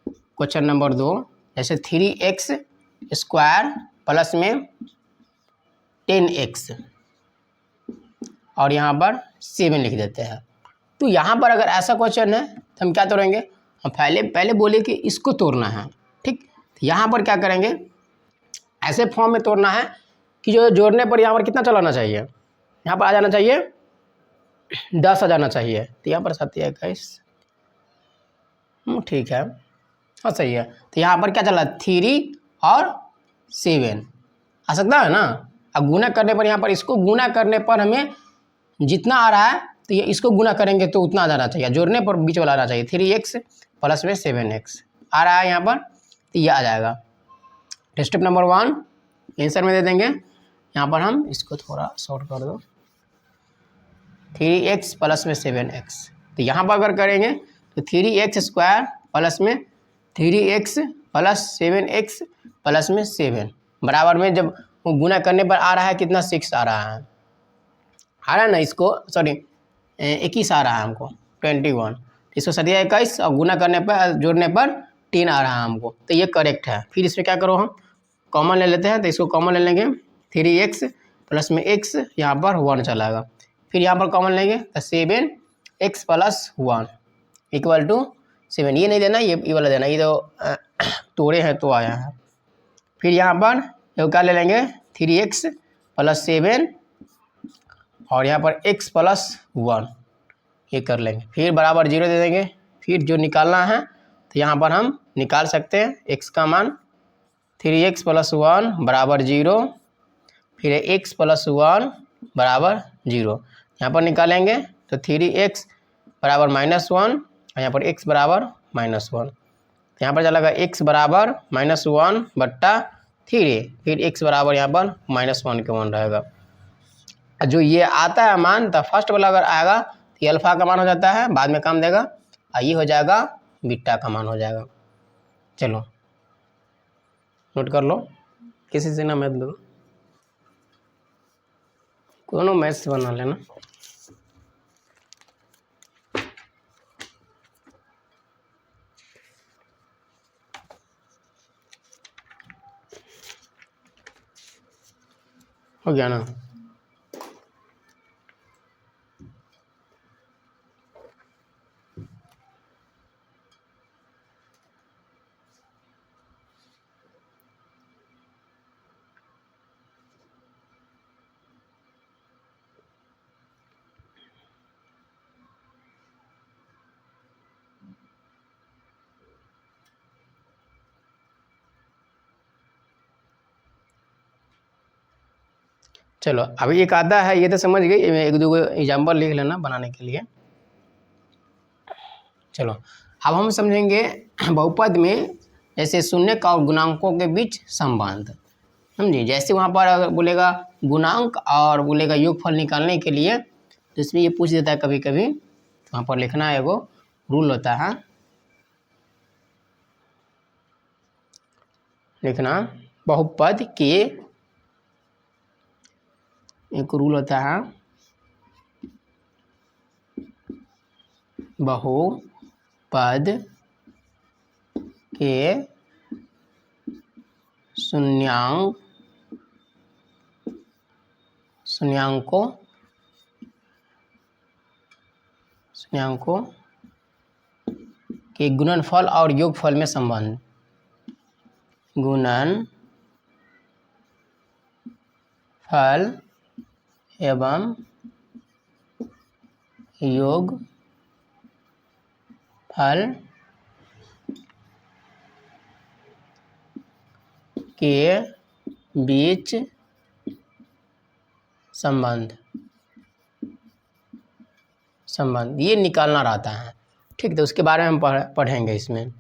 क्वेश्चन नंबर 2। जैसे 3x² प्लस में 10x और यहाँ पर 7 लिख देते हैं। तो यहाँ पर अगर ऐसा क्वेश्चन है तो हम क्या तोड़ेंगे, हम पहले बोले कि इसको तोड़ना है, ठीक। तो यहाँ पर क्या करेंगे, ऐसे फॉर्म में तोड़ना है कि जो जोड़ने पर यहाँ पर कितना चलाना चाहिए, यहाँ पर आ जाना चाहिए 10 आ जाना चाहिए। तो यहाँ पर 7 या 21, ठीक है, हाँ सही है। तो यहाँ पर क्या चला 3 और 7 आ सकता है ना। अब गुना करने पर यहाँ पर इसको गुना करने पर हमें जितना आ रहा है तो ये इसको गुना करेंगे तो उतना आ जाना चाहिए, जोड़ने पर बीच वाला आना चाहिए। 3x प्लस में 7x आ रहा है यहाँ पर, तो ये आ जाएगा। स्टेप नंबर 1 आंसर में दे देंगे। यहाँ पर हम इसको थोड़ा शॉर्ट कर दो, 3x प्लस में 7x। तो यहाँ पर अगर करेंगे तो 3x स्क्वायर प्लस में 3x प्लस 7x प्लस में 7 बराबर में जब वो गुना करने पर आ रहा है कितना 6 आ रहा है ना, इसको सॉरी 21 आ रहा है हमको 21, इसको सदिया 21 और गुना करने पर जोड़ने पर 10 आ रहा है हमको, तो ये करेक्ट है। फिर इसमें क्या करो, हम कॉमन ले लेते हैं, तो इसको कॉमन ले लेंगे 3x प्लस में x यहाँ पर 1 चलाएगा। फिर यहाँ पर कॉमन लेंगे तो 7x प्लस 1 इक्वल टू 7, ये नहीं देना, ये वाला देना, ये तो तोड़े हैं तो आया है। फिर यहाँ पर ये क्या ले लेंगे 3x प्लस 7 और यहाँ पर x प्लस 1 ये कर लेंगे, फिर बराबर 0 दे देंगे। फिर जो निकालना है तो यहाँ पर हम निकाल सकते हैं x का मान 3x प्लस 1 बराबर 0, फिर x प्लस 1 बराबर 0, यहाँ पर निकालेंगे तो 3x बराबर -1 और यहाँ पर x बराबर -1, यहाँ पर चलेगा x बराबर -1 बट्टा 3, फिर x बराबर यहाँ पर -1 के 1 रहेगा। जो ये आता है मान तो फर्स्ट वाला अगर आएगा तो ये अल्फ़ा का मान हो जाता है, बाद में काम देगा, और ये हो जाएगा बीटा का मान हो जाएगा। चलो नोट कर लो, किसी से ना मैथ दो, कोनो मैथ से बना लेना। हो गया ना। चलो अभी एक आता है, ये तो समझ गई, एक दो एग्जाम्पल लिख लेना बनाने के लिए। चलो अब हम समझेंगे बहुपद में जैसे शून्य और गुणांकों के बीच संबंध, समझिए। जैसे वहाँ पर अगर बोलेगा गुणांक और बोलेगा योगफल निकालने के लिए, तो इसमें ये पूछ देता है कभी कभी, तो वहाँ पर लिखना है, एगो रूल होता है, लिखना बहुपद के, एक रूल होता है बहुपद के शून्यांकों के गुणनफल और योगफल में संबंध, गुणनफल एवं योगफल के बीच संबंध ये निकालना रहता है, ठीक। तो उसके बारे में हम पढ़ेंगे इसमें।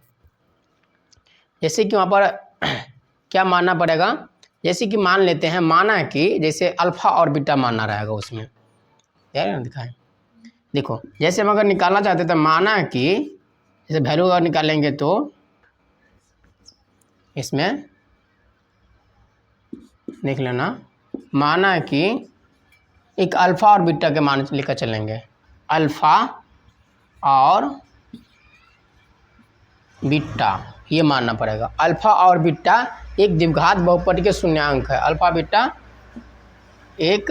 जैसे कि वहाँ पर क्या मानना पड़ेगा, जैसे कि मान लेते हैं, माना कि जैसे अल्फ़ा और बीटा मानना रहेगा उसमें, यार दिखाएं, देखो जैसे हम अगर निकालना चाहते हैं तो माना कि जैसे वैल्यू अगर निकालेंगे तो इसमें देख लेना, माना कि एक अल्फ़ा और बीटा के मान लेकर चलेंगे, अल्फ़ा और बीटा ये मानना पड़ेगा। अल्फ़ा और बीटा एक द्विघात बहुपद के शून्यांक है, अल्फ़ा बीटा एक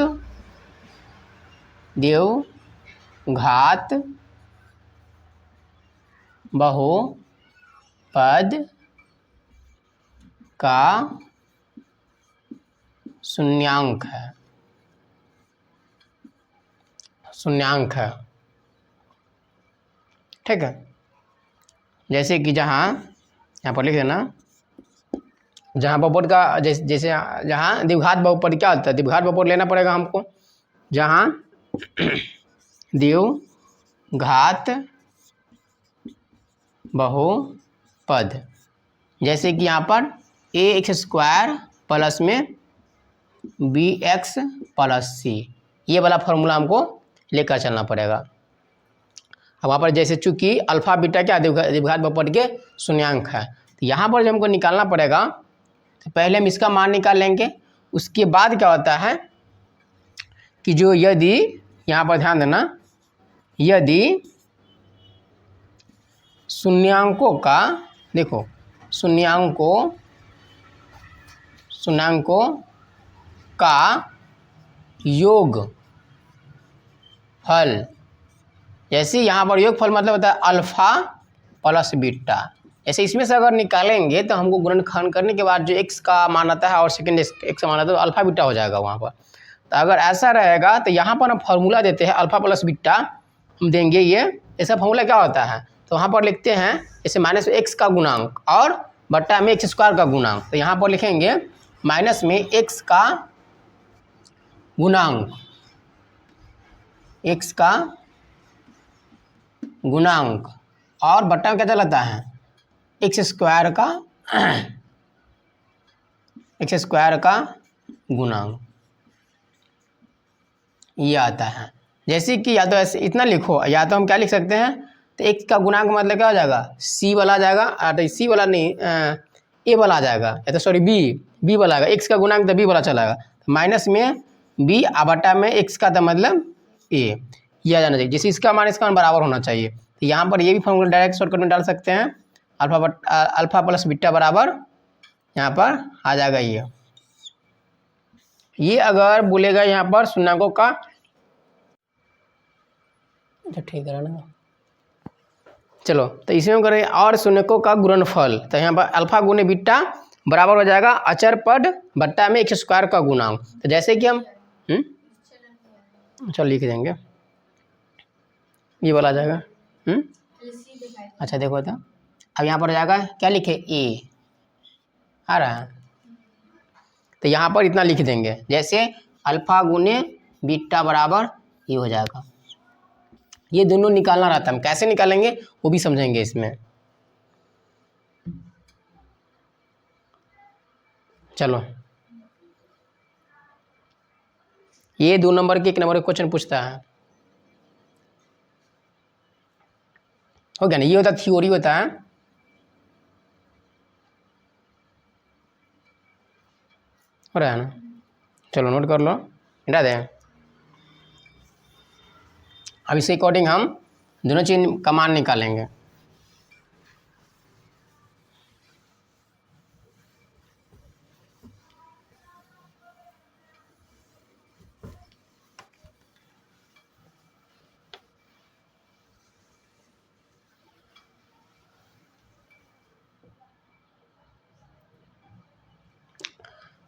द्विघात बहुपद का शून्यांक है, ठीक है। जैसे कि यहाँ पर लिख देना, जहाँ बहुपद का जैसे जहाँ द्विघात बहुपद क्या होता है, द्विघात बहुपद लेना पड़ेगा हमको। जहाँ द्विघात बहुपद, जैसे कि यहाँ पर ax² प्लस में bx प्लस c, ये वाला फॉर्मूला हमको लेकर चलना पड़ेगा। अब वहाँ पर जैसे चूंकि अल्फा बीटा क्या द्विघात बहुपद के शून्यांक है, तो यहाँ पर जो हमको निकालना पड़ेगा, तो पहले हम इसका मान निकाल लेंगे। उसके बाद क्या होता है कि जो यदि यहाँ पर ध्यान देना, यदि शून्यांकों का, देखो शून्यांकों का योग फल, जैसे यहाँ पर योग फल मतलब होता है अल्फा प्लस बीटा, ऐसे इसमें से अगर निकालेंगे तो हमको गुणनखंड करने के बाद जो x का मान आता है और सेकंड x का मान आता है तो अल्फा बीटा हो जाएगा वहाँ पर। तो अगर ऐसा रहेगा तो यहाँ पर हम फार्मूला देते हैं अल्फा प्लस बीटा हम देंगे, ये ऐसा फार्मूला क्या होता है, तो वहाँ पर लिखते हैं जैसे माइनस x का गुणांक और बट्टा में x² का गुणांक, तो यहाँ पर लिखेंगे माइनस में x का गुणांक, x का गुणांक और बट्टा में क्या चलाता है x² का गुणांक, ये आता है। जैसे कि या तो ऐसे इतना लिखो, या तो हम क्या लिख सकते हैं, तो x का गुणांक मतलब क्या हो जाएगा c वाला आ जाएगा, तो c वाला नहीं a वाला आ जाएगा, या तो सॉरी b वाला आएगा, x का गुणांक तो b वाला चलाएगा, माइनस में b बटा में x का था मतलब a, ये आ जाना चाहिए। जैसे इसका मान इसका मान बराबर होना चाहिए, तो यहाँ पर ये भी फॉर्मूला डायरेक्ट शॉर्टकट में डाल सकते हैं, अल्फा प्लस बीटा बराबर यहाँ पर आ जाएगा ये अगर बोलेगा यहाँ पर शून्यांकों का, ठीक है ना, चलो तो इसमें हम करें और शून्यकों का गुणनफल, तो यहाँ पर अल्फा गुने बीटा बराबर हो जाएगा अचर पद बट्टा में x² का गुणांक। तो जैसे कि हम चलो लिख देंगे, ये वाला आ जाएगा अच्छा देखो तो अब यहाँ पर जाएगा क्या लिखे a आ रहा है, तो यहाँ पर इतना लिख देंगे, जैसे अल्फा गुने बीटा बराबर ये हो जाएगा। ये दोनों निकालना रहता है, हम कैसे निकालेंगे वो भी समझेंगे इसमें। चलो ये 2 नंबर के 1 नंबर का क्वेश्चन पूछता है, हो गया ना, ये होता थ्योरी होता है। हो रहा है ना, चलो नोट कर लो, हटा दें। अब इसके अकॉर्डिंग हम दोनों चीज का मान निकालेंगे।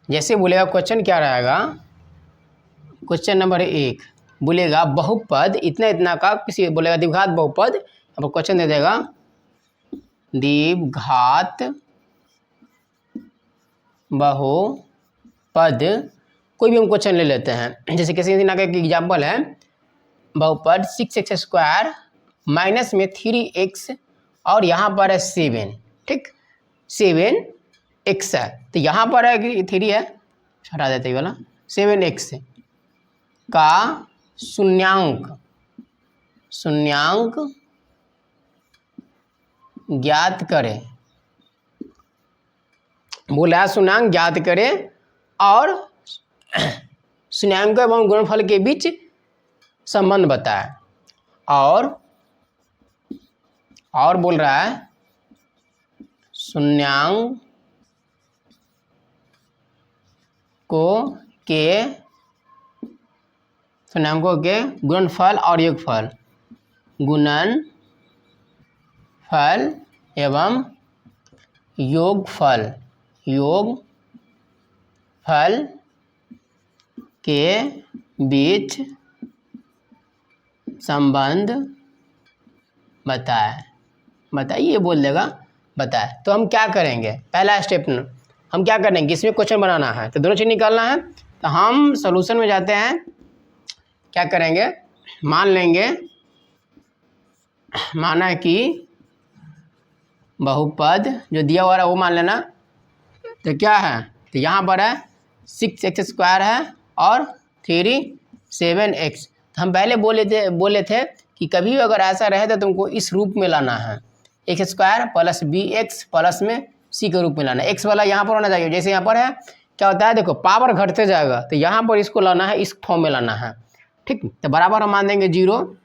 जैसे बोलेगा क्वेश्चन क्या रहेगा, क्वेश्चन नंबर 1 बोलेगा बहुपद इतना इतना का, किसी बोलेगा द्विघात बहुपद, अब क्वेश्चन दे देगा द्विघात बहुपद, कोई भी हम क्वेश्चन ले लेते हैं, जैसे किसी दिन का एग्जाम्पल है बहुपद 6x² माइनस में 3x और यहाँ पर है 7, ठीक 7x है, तो यहाँ पर है कि 3 है, हटा देते वाला 7x का शून्यांक ज्ञात करें, बोला शून्यांक ज्ञात करें और शून्यांक एवं गुणनफल के बीच संबंध बताए, और बोल रहा है शून्यांक को के शून्यांकों के गुणनफल और योगफल, गुणनफल एवं योगफल के बीच संबंध बताइए, बोल देगा बताए। तो हम क्या करेंगे, पहला स्टेप हम क्या करेंगे, इसमें क्वेश्चन बनाना है तो दोनों चीज़ निकालना है। तो हम सॉल्यूशन में जाते हैं, क्या करेंगे, मान लेंगे, माना कि बहुपद जो दिया हुआ है वो मान लेना। तो क्या है, तो यहाँ पर है 6x² है और 7x। तो हम पहले बोले थे कि कभी भी अगर ऐसा रहे तो तुमको इस रूप में लाना है, x² प्लस bx प्लस में c के रूप में लाना है। x वाला यहाँ पर होना चाहिए, जैसे यहाँ पर है क्या होता है, देखो पावर घटते जाएगा तो यहाँ पर इसको लाना है, इस फॉर्म में लाना है, ठीक। तो बराबर हम मान देंगे 0,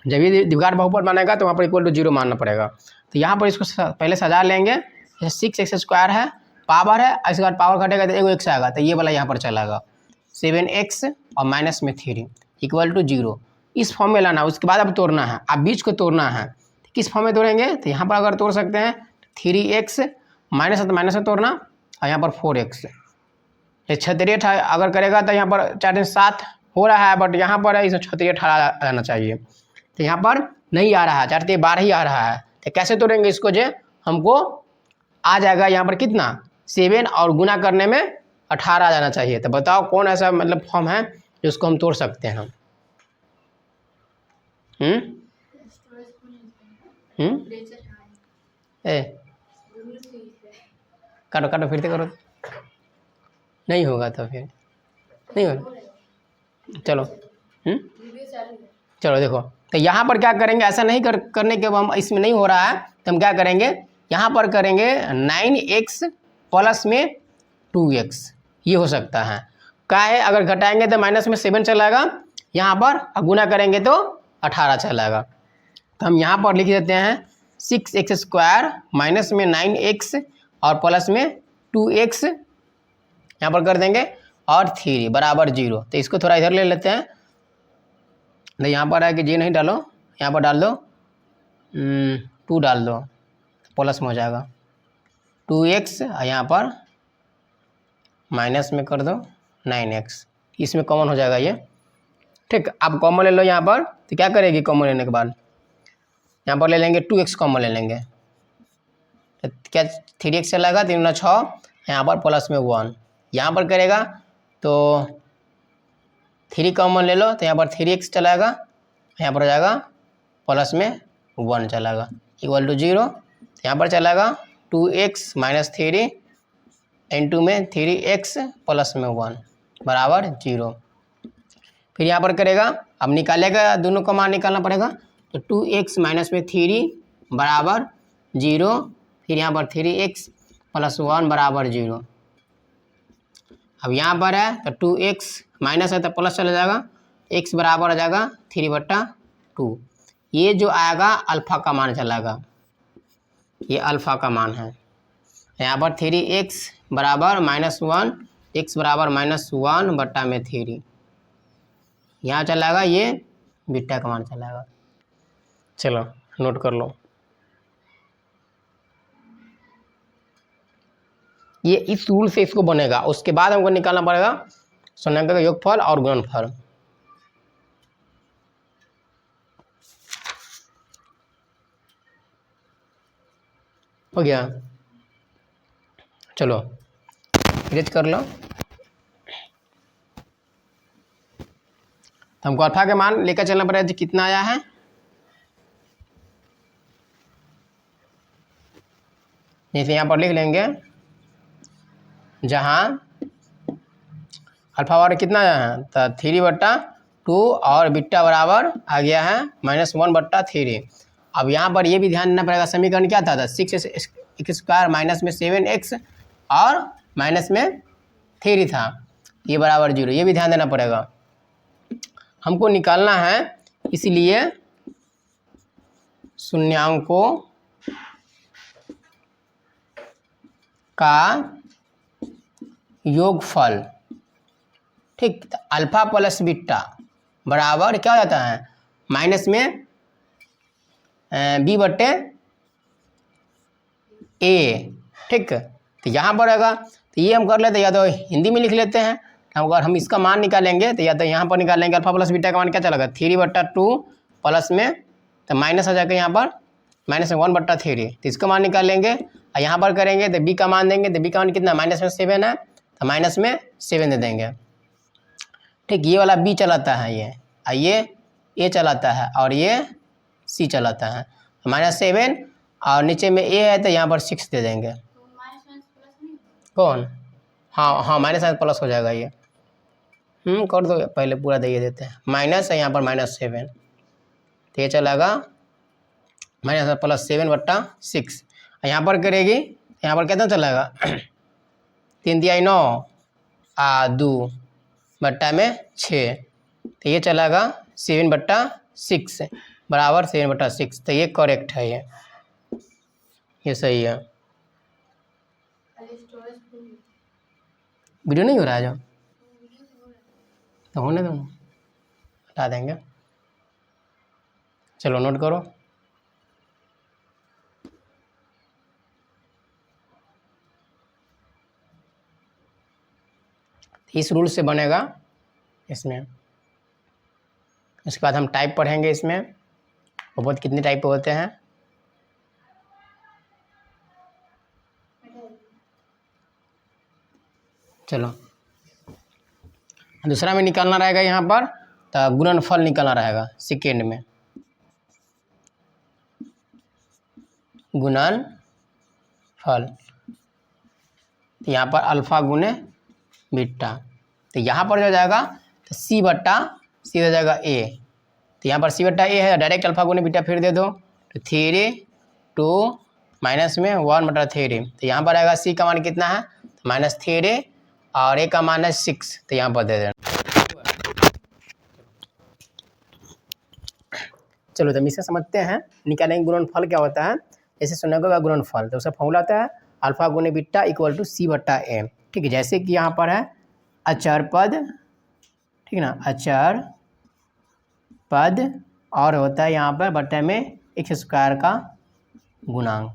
जब ये द्विघात बहुपद मानेगा तो वहाँ पर इक्वल टू 0 मानना पड़ेगा। तो यहाँ पर इसको पहले सजा लेंगे, जैसे 6x² है, पावर है, इसके बाद पावर घटेगा तो एगो x आएगा, तो ये वाला यहाँ पर चलेगा 7x और माइनस में 3 इक्वल टू 0, इस फॉर्म में लाना। उसके बाद अब तोड़ना है, अब बीच को तोड़ना है, किस फॉर्म में तोड़ेंगे, तो यहाँ पर अगर तोड़ सकते हैं 3x माइनस है तो माइनस में तोड़ना, और यहाँ पर 4x। ये क्षत्रिय अगर करेगा तो यहाँ पर 4 7 हो रहा है, बट यहाँ पर है इसमें क्षत्रिय 18 आना चाहिए, तो यहाँ पर नहीं आ रहा है, 4 12 ही आ रहा है। तो कैसे तोड़ेंगे इसको, जो हमको आ जाएगा यहाँ पर कितना 7 और गुना करने में 18 आ जाना चाहिए। तो बताओ कौन ऐसा मतलब फॉर्म है जिसको हम तोड़ सकते हैं। काटो फिर से करो, नहीं होगा तो फिर नहीं होगा। चलो चलो देखो, तो यहाँ पर क्या करेंगे, ऐसा नहीं करने के हम इसमें नहीं हो रहा है तो हम क्या करेंगे, यहाँ पर करेंगे 9x प्लस में 2x, ये हो सकता है। क्या है, अगर घटाएंगे तो माइनस में 7 चलाएगा यहाँ पर, और गुना करेंगे तो 18 चलाएगा। तो हम यहाँ पर लिख देते हैं 6x² माइनस में 9x और प्लस में 2x यहाँ पर कर देंगे, और 3 बराबर 0। तो इसको थोड़ा इधर ले लेते हैं, तो यहाँ पर है कि जी नहीं डालो, यहाँ पर डाल दो 2 डाल दो, प्लस में हो जाएगा 2x, और यहाँ पर माइनस में कर दो 9x, इसमें कॉमन हो जाएगा ये, ठीक। अब कॉमन ले लो यहाँ पर, तो क्या करेगी कॉमन लेने के बाद, यहाँ पर ले लेंगे 2x कॉमन ले लेंगे, तो क्या 3x चलाएगा, 3 × 6, यहाँ पर प्लस में 1, यहाँ पर करेगा तो 3 कॉमन ले लो, तो यहाँ पर 3x चलाएगा, यहाँ पर हो जाएगा प्लस में 1 चलाएगा इक्वल टू 0। यहाँ पर चलाएगा 2x माइनस 3 इंटू में 3x प्लस में 1 बराबर 0। फिर यहाँ पर करेगा, अब निकालेगा, दोनों का मान निकालना पड़ेगा, तो 2x माइनस में 3 बराबर 0, फिर यहाँ पर 3x प्लस 1 बराबर 0। अब यहाँ पर है तो 2x माइनस है तो प्लस चला जाएगा, x बराबर आ जाएगा 3/2। ये जो आएगा अल्फ़ा का मान चलाएगा, ये अल्फ़ा का मान है। यहाँ पर 3x बराबर -1, x बराबर -1/3, यहाँ चलाएगा ये बीटा का मान चलाएगा। चलो नोट कर लो, ये इस रूल से इसको बनेगा। उसके बाद हमको निकालना पड़ेगा शून्यांकों का योगफल और गुणनफल। हो गया, चलो इरेज कर लो। तो हमको अल्फा के मान लेकर चलना पड़ेगा, जी कितना आया है, जैसे यहाँ पर लिख लेंगे, जहाँ अल्फा वाला कितना आया है, तो 3/2 और बीटा बराबर आ गया है -1/3। अब यहाँ पर ये भी ध्यान देना पड़ेगा, समीकरण क्या था 6x² माइनस में 7x और माइनस में 3 था, ये बराबर 0, ये भी ध्यान देना पड़ेगा। हमको निकालना है, इसलिए शून्यांकों का योगफल, ठीक। अल्फा प्लस बीटा बराबर क्या हो जाता है माइनस में बी बट्टे ए, ठीक। तो यहाँ पर रहेगा, तो ये हम कर लेते हैं, या तो हिंदी में लिख लेते हैं। अगर हम इसका मान निकालेंगे तो या तो यहाँ पर निकालेंगे अल्फा प्लस बीटा का मान क्या चलेगा 3/2 प्लस में, तो माइनस आ जाएगा यहाँ पर माइनस में 1/3, तो इसका मान निकालेंगे और यहाँ पर करेंगे तो बी का मान देंगे, तो बी का मान कितना माइनस में 7 है, तो माइनस में 7 दे देंगे, ठीक। ये वाला बी चलाता है, ये ए चलाता है और ये सी चलाता है, -7 और नीचे में ए है तो यहाँ पर 6 दे देंगे। कौन? हाँ हाँ माइनस प्लस हो जाएगा ये, कर दो, पहले पूरा दे देते हैं, माइनस है यहाँ पर -7, तो ये चलेगा -+7/6। यहाँ पर करेगी, यहाँ पर कितना चलेगा 3 दिया 9 आ 2 बट्टा में 6, तो ये चलेगा 7/6 बराबर 7/6, तो ये करेक्ट है, ये सही है। वीडियो नहीं हो रहा है जो, तो होने दो, हटा देंगे। चलो नोट करो, इस रूल से बनेगा इसमें। उसके बाद हम टाइप पढ़ेंगे इसमें, बहुत कितने टाइप होते हैं। चलो दूसरा में निकालना रहेगा, यहाँ पर तो गुणनफल निकालना रहेगा सेकेंड में, गुणनफल। यहाँ पर अल्फा गुने बीटा, तो यहाँ पर जो जाएगा तो सी हो जाएगा ए, तो यहाँ पर सी/ए है, डायरेक्ट अल्फा गुने बीटा फिर दे दो, तो 3 2 माइनस में 1/3, तो यहाँ पर आएगा सी का मान कितना है तो -3 और ए का मान है 6, तो यहाँ पर दे देना। चलो तो इसे समझते हैं, निकालेंगे गुणनफल क्या होता है। जैसे शून्यकों का गुणनफल, तो उसका फॉर्मूला होता है अल्फा गुने बीटा = सी/ए, ठीक है। जैसे कि यहाँ पर है अचर पद, ठीक है ना, अचर पद, और होता है यहाँ पर बट्टे में x² का गुणांक,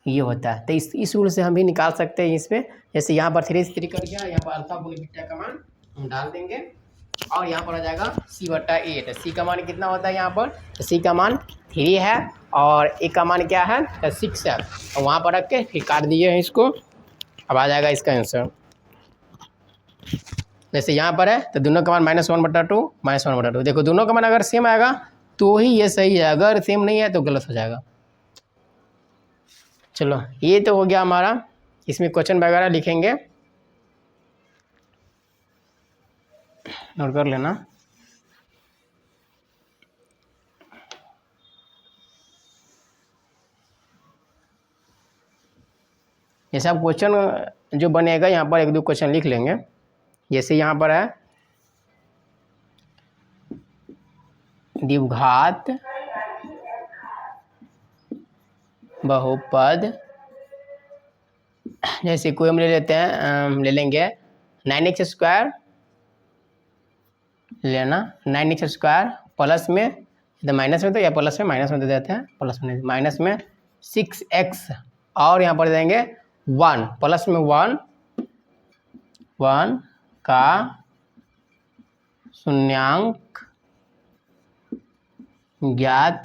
ये होता है। तो इस रूल से हम भी निकाल सकते हैं इसमें। जैसे यहाँ पर 3 से 3 कर गया, यहाँ पर अल्फा गुने बीटा का मान हम डाल देंगे और यहाँ पर आ जाएगा सी/ए, तो सी का मान कितना होता है यहाँ पर, तो सी का मान 3 है और ए का मान क्या है 6 है, और वहाँ पर रख के फिर काट दिए हैं इसको, अब आ जाएगा इसका आंसर। जैसे यहाँ पर है तो दोनों का मान -1/2 -1/2, देखो दोनों का मान अगर सेम आएगा तो ही ये सही है, अगर सेम नहीं है तो गलत हो जाएगा। चलो ये तो हो गया हमारा, इसमें क्वेश्चन वगैरह लिखेंगे, नोट कर लेना। ये सब क्वेश्चन जो बनेगा यहाँ पर 1-2 क्वेश्चन लिख लेंगे। जैसे यहाँ पर है द्विघात बहुपद, जैसे कोई हम ले लेते हैं, हम ले लेंगे 9x² लेना, 9x² प्लस में, तो माइनस में तो या प्लस में माइनस में दे देते हैं, प्लस में माइनस में 6x, और यहाँ पर देंगे 1 प्लस में 1 का शून्यांक ज्ञात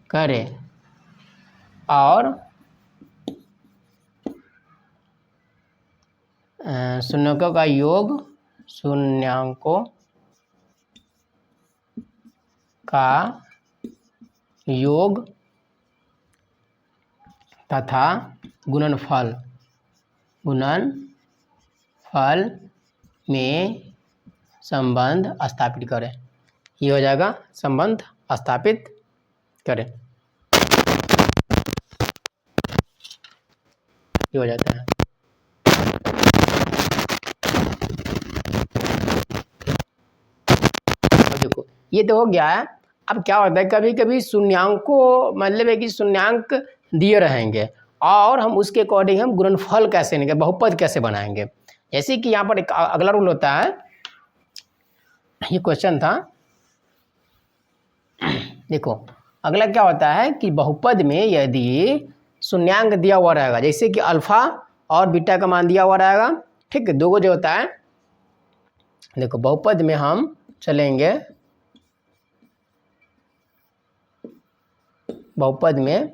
करें और शून्यकों का योग, शून्यांकों का योग तथा गुणनफल में संबंध स्थापित करें। ये हो जाएगा संबंध स्थापित करें, ये हो जाता है। देखो ये तो हो गया है। अब क्या होता है, कभी कभी शून्यांकों, मतलब है कि शून्यांक दिए रहेंगे और हम उसके अकॉर्डिंग हम गुणनफल कैसे निकालेंगे, बहुपद कैसे बनाएंगे। जैसे कि यहाँ पर एक अगला रूल होता है, ये क्वेश्चन था। देखो अगला क्या होता है कि बहुपद में यदि शून्यांक दिया हुआ रहेगा, जैसे कि अल्फा और बीटा का मान दिया हुआ रहेगा, ठीक है, दो गो जो होता है। देखो बहुपद में हम चलेंगे, बहुपद में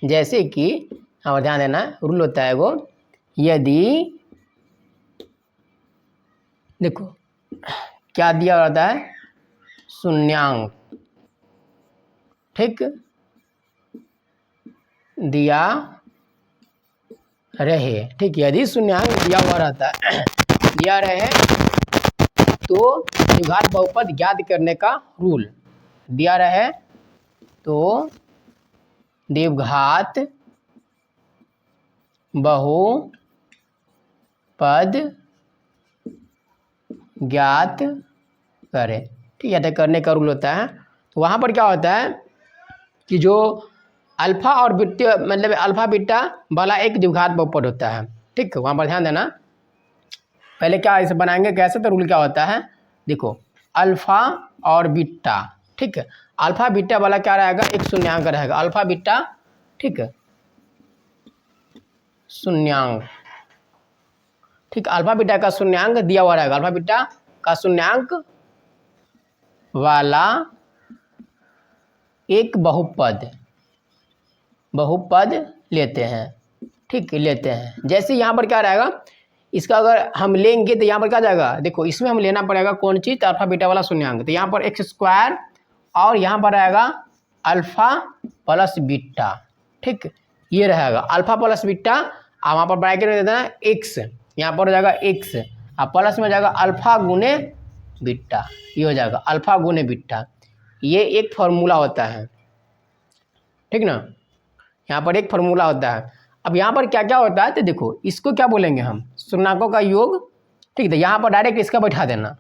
जैसे कि और ध्यान देना रूल होता है वो, यदि देखो क्या दिया होता है, शून्यांक, ठीक, दिया रहे, ठीक, यदि शून्यांक दिया हुआ रहता है दिया रहे तो द्विघात बहुपद ज्ञात करने का रूल, दिया रहे तो द्विघात बहुपद ज्ञात करें, ठीक है, करने का रूल होता है। तो वहाँ पर क्या होता है कि जो अल्फा और बीटा मतलब अल्फा बीटा वाला एक द्विघात बहुपद होता है, ठीक है, वहाँ पर ध्यान देना। पहले क्या इसे बनाएंगे कैसे, तो रूल क्या होता है, देखो अल्फा और बीटा, ठीक है, अल्फा बीटा वाला क्या रहेगा, एक शून्यांक रहेगा, अल्फा बीटा, ठीक है, शून्यांक, ठीक, अल्फा बीटा का शून्यांक दिया हुआ रहेगा, अल्फा बीटा का शून्यांक वाला एक बहुपद लेते हैं, ठीक, लेते हैं। जैसे यहाँ पर क्या रहेगा, इसका अगर हम लेंगे तो यहाँ पर क्या जाएगा, देखो इसमें हम लेना पड़ेगा कौन चीज़, अल्फा बीटा वाला शून्यांक, तो यहाँ पर एक्स स्क्वायर और यहाँ पर रहेगा अल्फा प्लस बीटा, ठीक, ये रहेगा अल्फा प्लस बीटा, और वहाँ पर ब्रैकेट में दे देना एक्स, यहाँ पर हो जाएगा एक्स और प्लस में जाएगा अल्फा गुने बीटा, ये हो जाएगा अल्फा गुने बीटा, ये एक फार्मूला होता है, ठीक ना, यहाँ पर एक फार्मूला होता है। अब यहाँ पर क्या क्या होता है, तो देखो इसको क्या बोलेंगे हम, शून्यांकों का योग, ठीक है, यहाँ पर डायरेक्ट इसका बैठा देना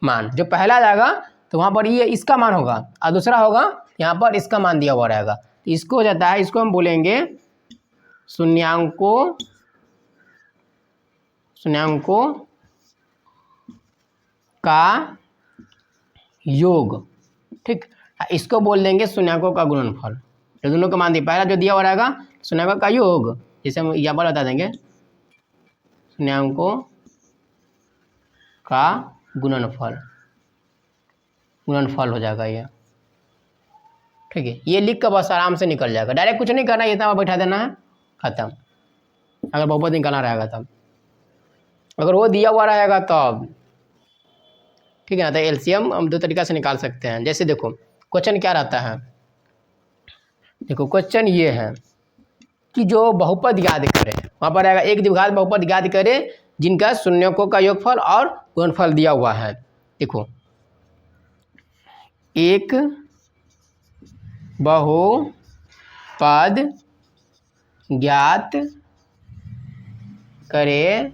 मान, जो पहला जाएगा तो वहाँ पर ये इसका मान होगा और दूसरा होगा यहाँ पर इसका मान दिया हुआ रहेगा, तो इसको हो जाता है, इसको हम बोलेंगे शून्यांकों का योग, ठीक, इसको बोल देंगे शून्यांकों का गुणनफल, जो दोनों का मान दिया, पहला जो दिया हुआ रहेगा शून्यांकों का योग, जैसे हम यहाँ पर बता देंगे शून्यांकों का गुणनफल हो जाएगा ये, ठीक है, ये लिख कर बस आराम से निकल जाएगा, डायरेक्ट कुछ नहीं करना है, इतना बैठा देना है, खत्म। अगर बहुपद निकालना रहेगा तब, अगर वो दिया हुआ रहेगा तब, ठीक है ना, तो एलसीएम हम दो तरीका से निकाल सकते हैं। जैसे देखो क्वेश्चन क्या रहता है, देखो क्वेश्चन ये है कि जो बहुपद याद करें, वहाँ पर आएगा एक द्विघात बहुपद याद करें जिनका शून्यकों का योगफल और गुणनफल दिया हुआ है। देखो एक बहुपद ज्ञात करें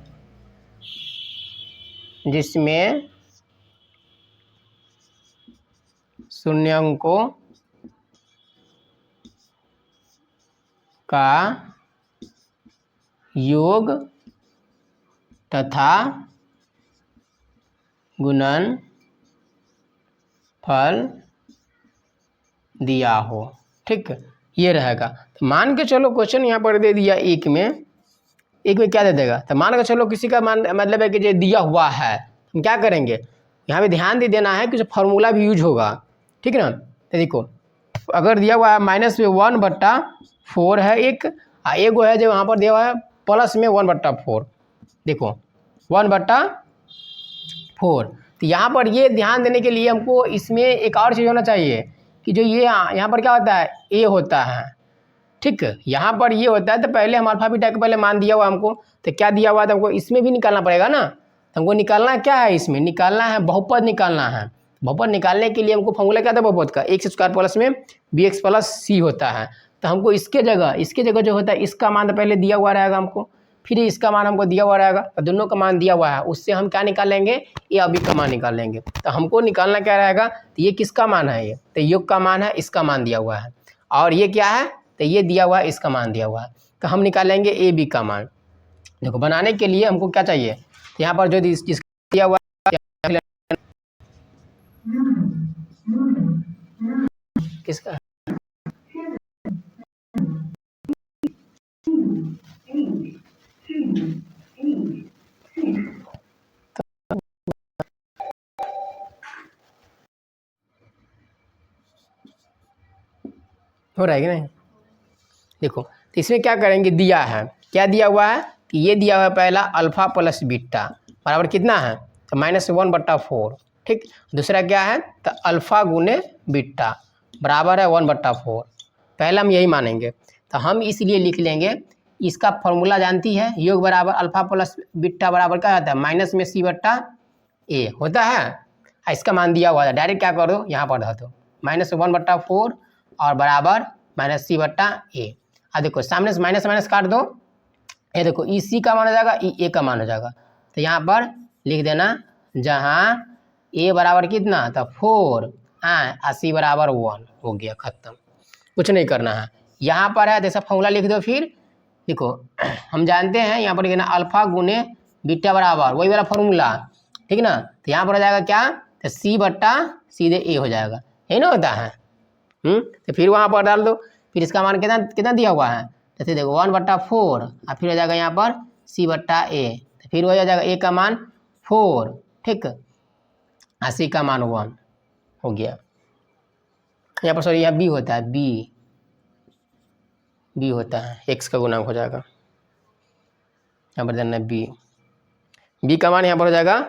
जिसमें शून्यकों का योग तथा गुणनफल दिया हो, ठीक, ये रहेगा। तो मान के चलो क्वेश्चन यहाँ पर दे दिया एक में क्या दे देगा, तो मान के चलो किसी का मान मतलब है कि जो दिया हुआ है, हम क्या करेंगे, यहाँ पे ध्यान दे देना है कि जो फार्मूला भी यूज होगा, ठीक है ना। तो देखो अगर दिया हुआ है -1/4 है एक है जो वहाँ पर दिया हुआ है प्लस में 1/4, देखो 1/4, तो यहाँ पर ये ध्यान देने के लिए हमको इसमें एक और चीज़ होना चाहिए कि जो ये यहाँ पर क्या होता है, ए होता है, ठीक, यहाँ पर ये होता है, तो पहले हम अल्फा बीटा के पहले मान दिया हुआ हमको, तो क्या दिया हुआ है, तो हमको इसमें भी निकालना पड़ेगा ना, तो हमको निकालना क्या है, इसमें निकालना है बहुपद निकालना है। बहुपद निकालने के लिए हमको फॉर्मूला क्या था बहुपद का, एक्स स्क्वायर प्लस में बी एक्स प्लस सी होता है, तो हमको इसके जगह जो होता है इसका मान तो पहले दिया हुआ रहेगा हमको, फिर इसका मान हमको दिया हुआ रहेगा, तो दोनों का मान दिया हुआ है, उससे हम क्या निकालेंगे, ए और बी का मान निकालेंगे। तो हमको निकालना क्या रहेगा, तो ये किसका मान है, ये तो योग का मान है, इसका मान दिया हुआ है, और ये क्या है, तो ये दिया हुआ है, इसका मान दिया हुआ है, तो हम निकालेंगे ए बी का मान। देखो बनाने के लिए हमको क्या चाहिए, तो यहाँ पर जो दिया हुआ है किसका? हो रहा है कि नहीं? देखो, तो इसमें क्या करेंगे, दिया है, क्या दिया हुआ है कि ये दिया हुआ है पहला अल्फ़ा प्लस बीटा बराबर कितना है, तो -1/4। ठीक, दूसरा क्या है, तो अल्फ़ा गुने बीटा बराबर है 1/4। पहला हम यही मानेंगे, तो हम इसलिए लिख लेंगे, इसका फॉर्मूला जानती है, योग बराबर अल्फ़ा प्लस बीटा बराबर क्या आता है, माइनस में c/a होता है। इसका मान दिया हुआ है, डायरेक्ट क्या कर दो, यहाँ पर रह दो -1/4 और बराबर -c/a। अब देखो सामने से माइनस माइनस काट दो, ये देखो ई सी का मान हो जाएगा, ई ए का मान हो जाएगा। तो यहाँ पर लिख देना, जहाँ ए बराबर कितना था 4 और सी बराबर 1, हो गया खत्म, कुछ नहीं करना है। यहाँ पर है जैसा फॉर्मूला लिख दो। फिर देखो हम जानते हैं यहाँ पर लिखना अल्फा गुने बीटा बराबर वही वाला फॉर्मूला, ठीक ना। तो यहाँ पर हो जाएगा क्या, तो सी बट्टा सीधे ए हो जाएगा, यही ना होता है। तो फिर वहाँ पर डाल दो, फिर इसका मान कितना कितना दिया हुआ है, तो फिर देखो 1/4 और फिर हो जाएगा यहाँ पर c/a, तो फिर वही हो जाएगा a का मान 4, ठीक, और c का मान 1 हो गया। यहाँ पर सॉरी यहाँ b होता है, b होता है, x का गुणांक हो जाएगा, यहाँ पर देना b का मान यहाँ पर हो जाएगा,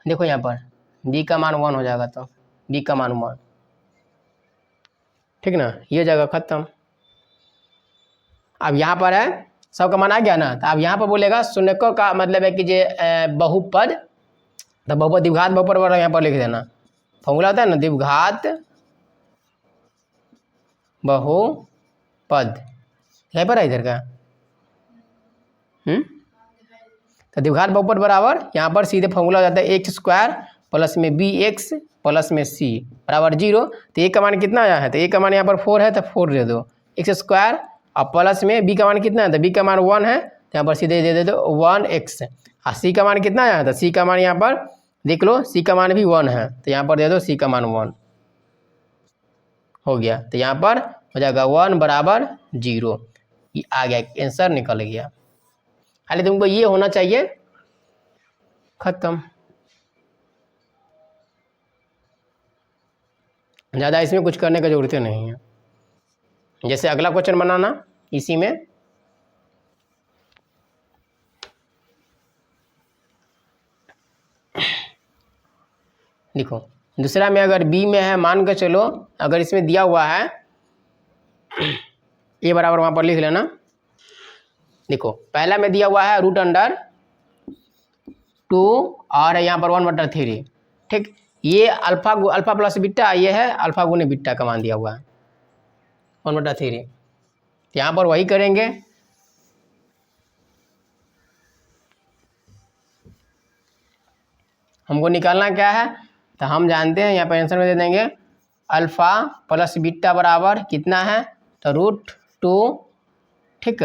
देखो यहाँ पर b का मान 1 हो जाएगा, तो b का मान 1, ठीक ना, ये जगह खत्म। अब यहाँ पर है सब का मान आ गया ना, तो अब यहाँ पर बोलेगा शून्यकों का मतलब है कि जे बहुपद, तो बहुपद द्विघात बहुपद यहाँ पर लिख देना, फॉर्मूला होता है ना द्विघात बहुपद, यहीं पर है इधर का। तो द्विघात बहुपद बराबर यहाँ पर सीधे फॉर्मूला हो जाता है x² प्लस में bx प्लस में c बराबर 0। तो a का मान कितना आया है, तो a का मान यहाँ पर 4 है, तो 4 दे दो, x² और प्लस में b का मान कितना है, तो b का मान 1 है, तो यहाँ पर सीधे दे दो 1x। और c का मान कितना आया है, तो c का मान यहाँ पर देख लो, c का मान भी 1 है, तो यहाँ पर दे दो c का मान 1 हो गया। तो यहाँ पर हो जाएगा 1 बराबर 0, ये आ गया, आंसर निकल गया। खाली तुमको ये होना चाहिए, खत्म। ज़्यादा इसमें कुछ करने की जरूरत नहीं है। जैसे अगला क्वेश्चन बनाना, इसी में देखो, दूसरा में अगर बी में है, मान कर चलो अगर इसमें दिया हुआ है ए बराबर वहाँ पर लिख लेना। देखो पहला में दिया हुआ है √2 और यहाँ पर 1/3, ठीक। ये अल्फा प्लस बीटा, ये है अल्फा गुने बीटा का मान दिया हुआ है 1/3। यहाँ पर वही करेंगे, हमको निकालना क्या है, तो हम जानते हैं यहाँ पर आंसर में दे देंगे अल्फा प्लस बीटा बराबर कितना है, तो √2, ठीक।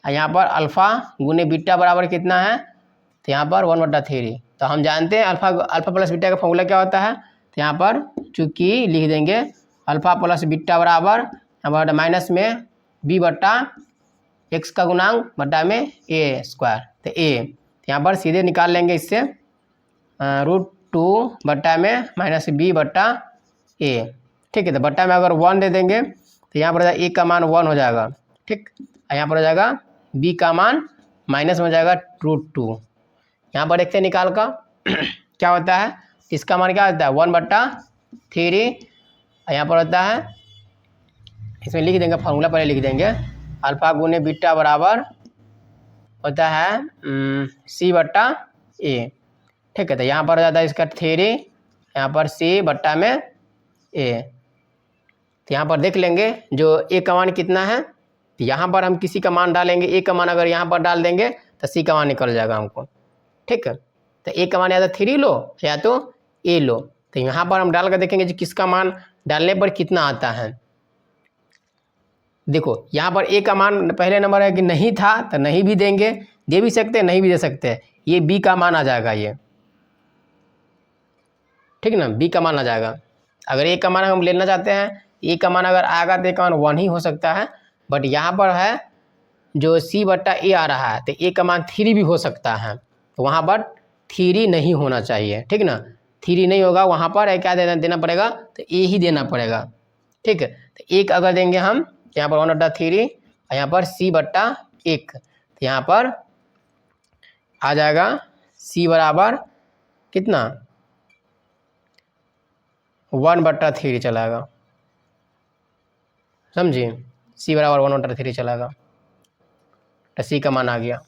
यहाँ पर अल्फा गुने बीटा बराबर कितना है, तो यहाँ पर 1/3। तो हम जानते हैं अल्फा प्लस बीटा का फॉर्मूला क्या होता है, तो यहाँ पर चूँकि लिख देंगे अल्फा प्लस बीटा बराबर यहाँ पर माइनस में b/x का गुणांक बटा में a², तो a, तो यहाँ पर सीधे निकाल लेंगे इससे √2 बटा में -b/a, ठीक है। तो बट्टा में अगर 1 दे देंगे तो यहाँ पर a का मान 1 हो जाएगा, ठीक। यहाँ पर हो जाएगा b का मान माइनस में हो जाएगा √2, यहाँ पर देखते हैं निकाल कर क्या होता है, इसका मान क्या होता है 1/3, यहाँ पर होता है, इसमें लिख देंगे फॉर्मूला, पहले लिख देंगे अल्फा गुने बीटा बराबर होता है c/a, ठीक है। तो यहाँ पर हो जाता है इसका 3, यहाँ पर c/में a, तो यहाँ पर देख लेंगे जो a का मान कितना है, तो यहाँ पर हम किसी का मान डालेंगे, a का मान अगर यहाँ पर डाल देंगे तो c का मान निकल जाएगा हमको, ठीक है। तो a का मान या तो 3 लो या तो a लो, तो यहाँ पर हम डाल कर देखेंगे कि किसका मान डालने पर कितना आता है। देखो यहाँ पर a का मान पहले नंबर है कि नहीं था, तो नहीं भी देंगे, दे भी सकते हैं, नहीं भी दे सकते हैं, ये b का मान आ जाएगा, ये ठीक ना, b का मान आ जाएगा। अगर ए का मान हम लेना चाहते हैं, ए का मान अगर आएगा तो ए का मान 1 ही हो सकता है, बट यहाँ पर है जो सी बट्टा ए आ रहा है तो ए का मान 3 भी हो सकता है, तो वहाँ पर 3 नहीं होना चाहिए, ठीक ना। 3 नहीं होगा वहाँ पर क्या देना पड़ेगा, तो ए ही देना पड़ेगा, ठीक है। तो एक अगर देंगे हम तो यहाँ पर 1/3 और यहाँ पर सी बट्टा 1, तो यहाँ पर आ जाएगा सी बराबर कितना 1/3 चलाएगा, समझिए। सी बराबर 1/3 चलाएगा, तो सी का मान आ गया।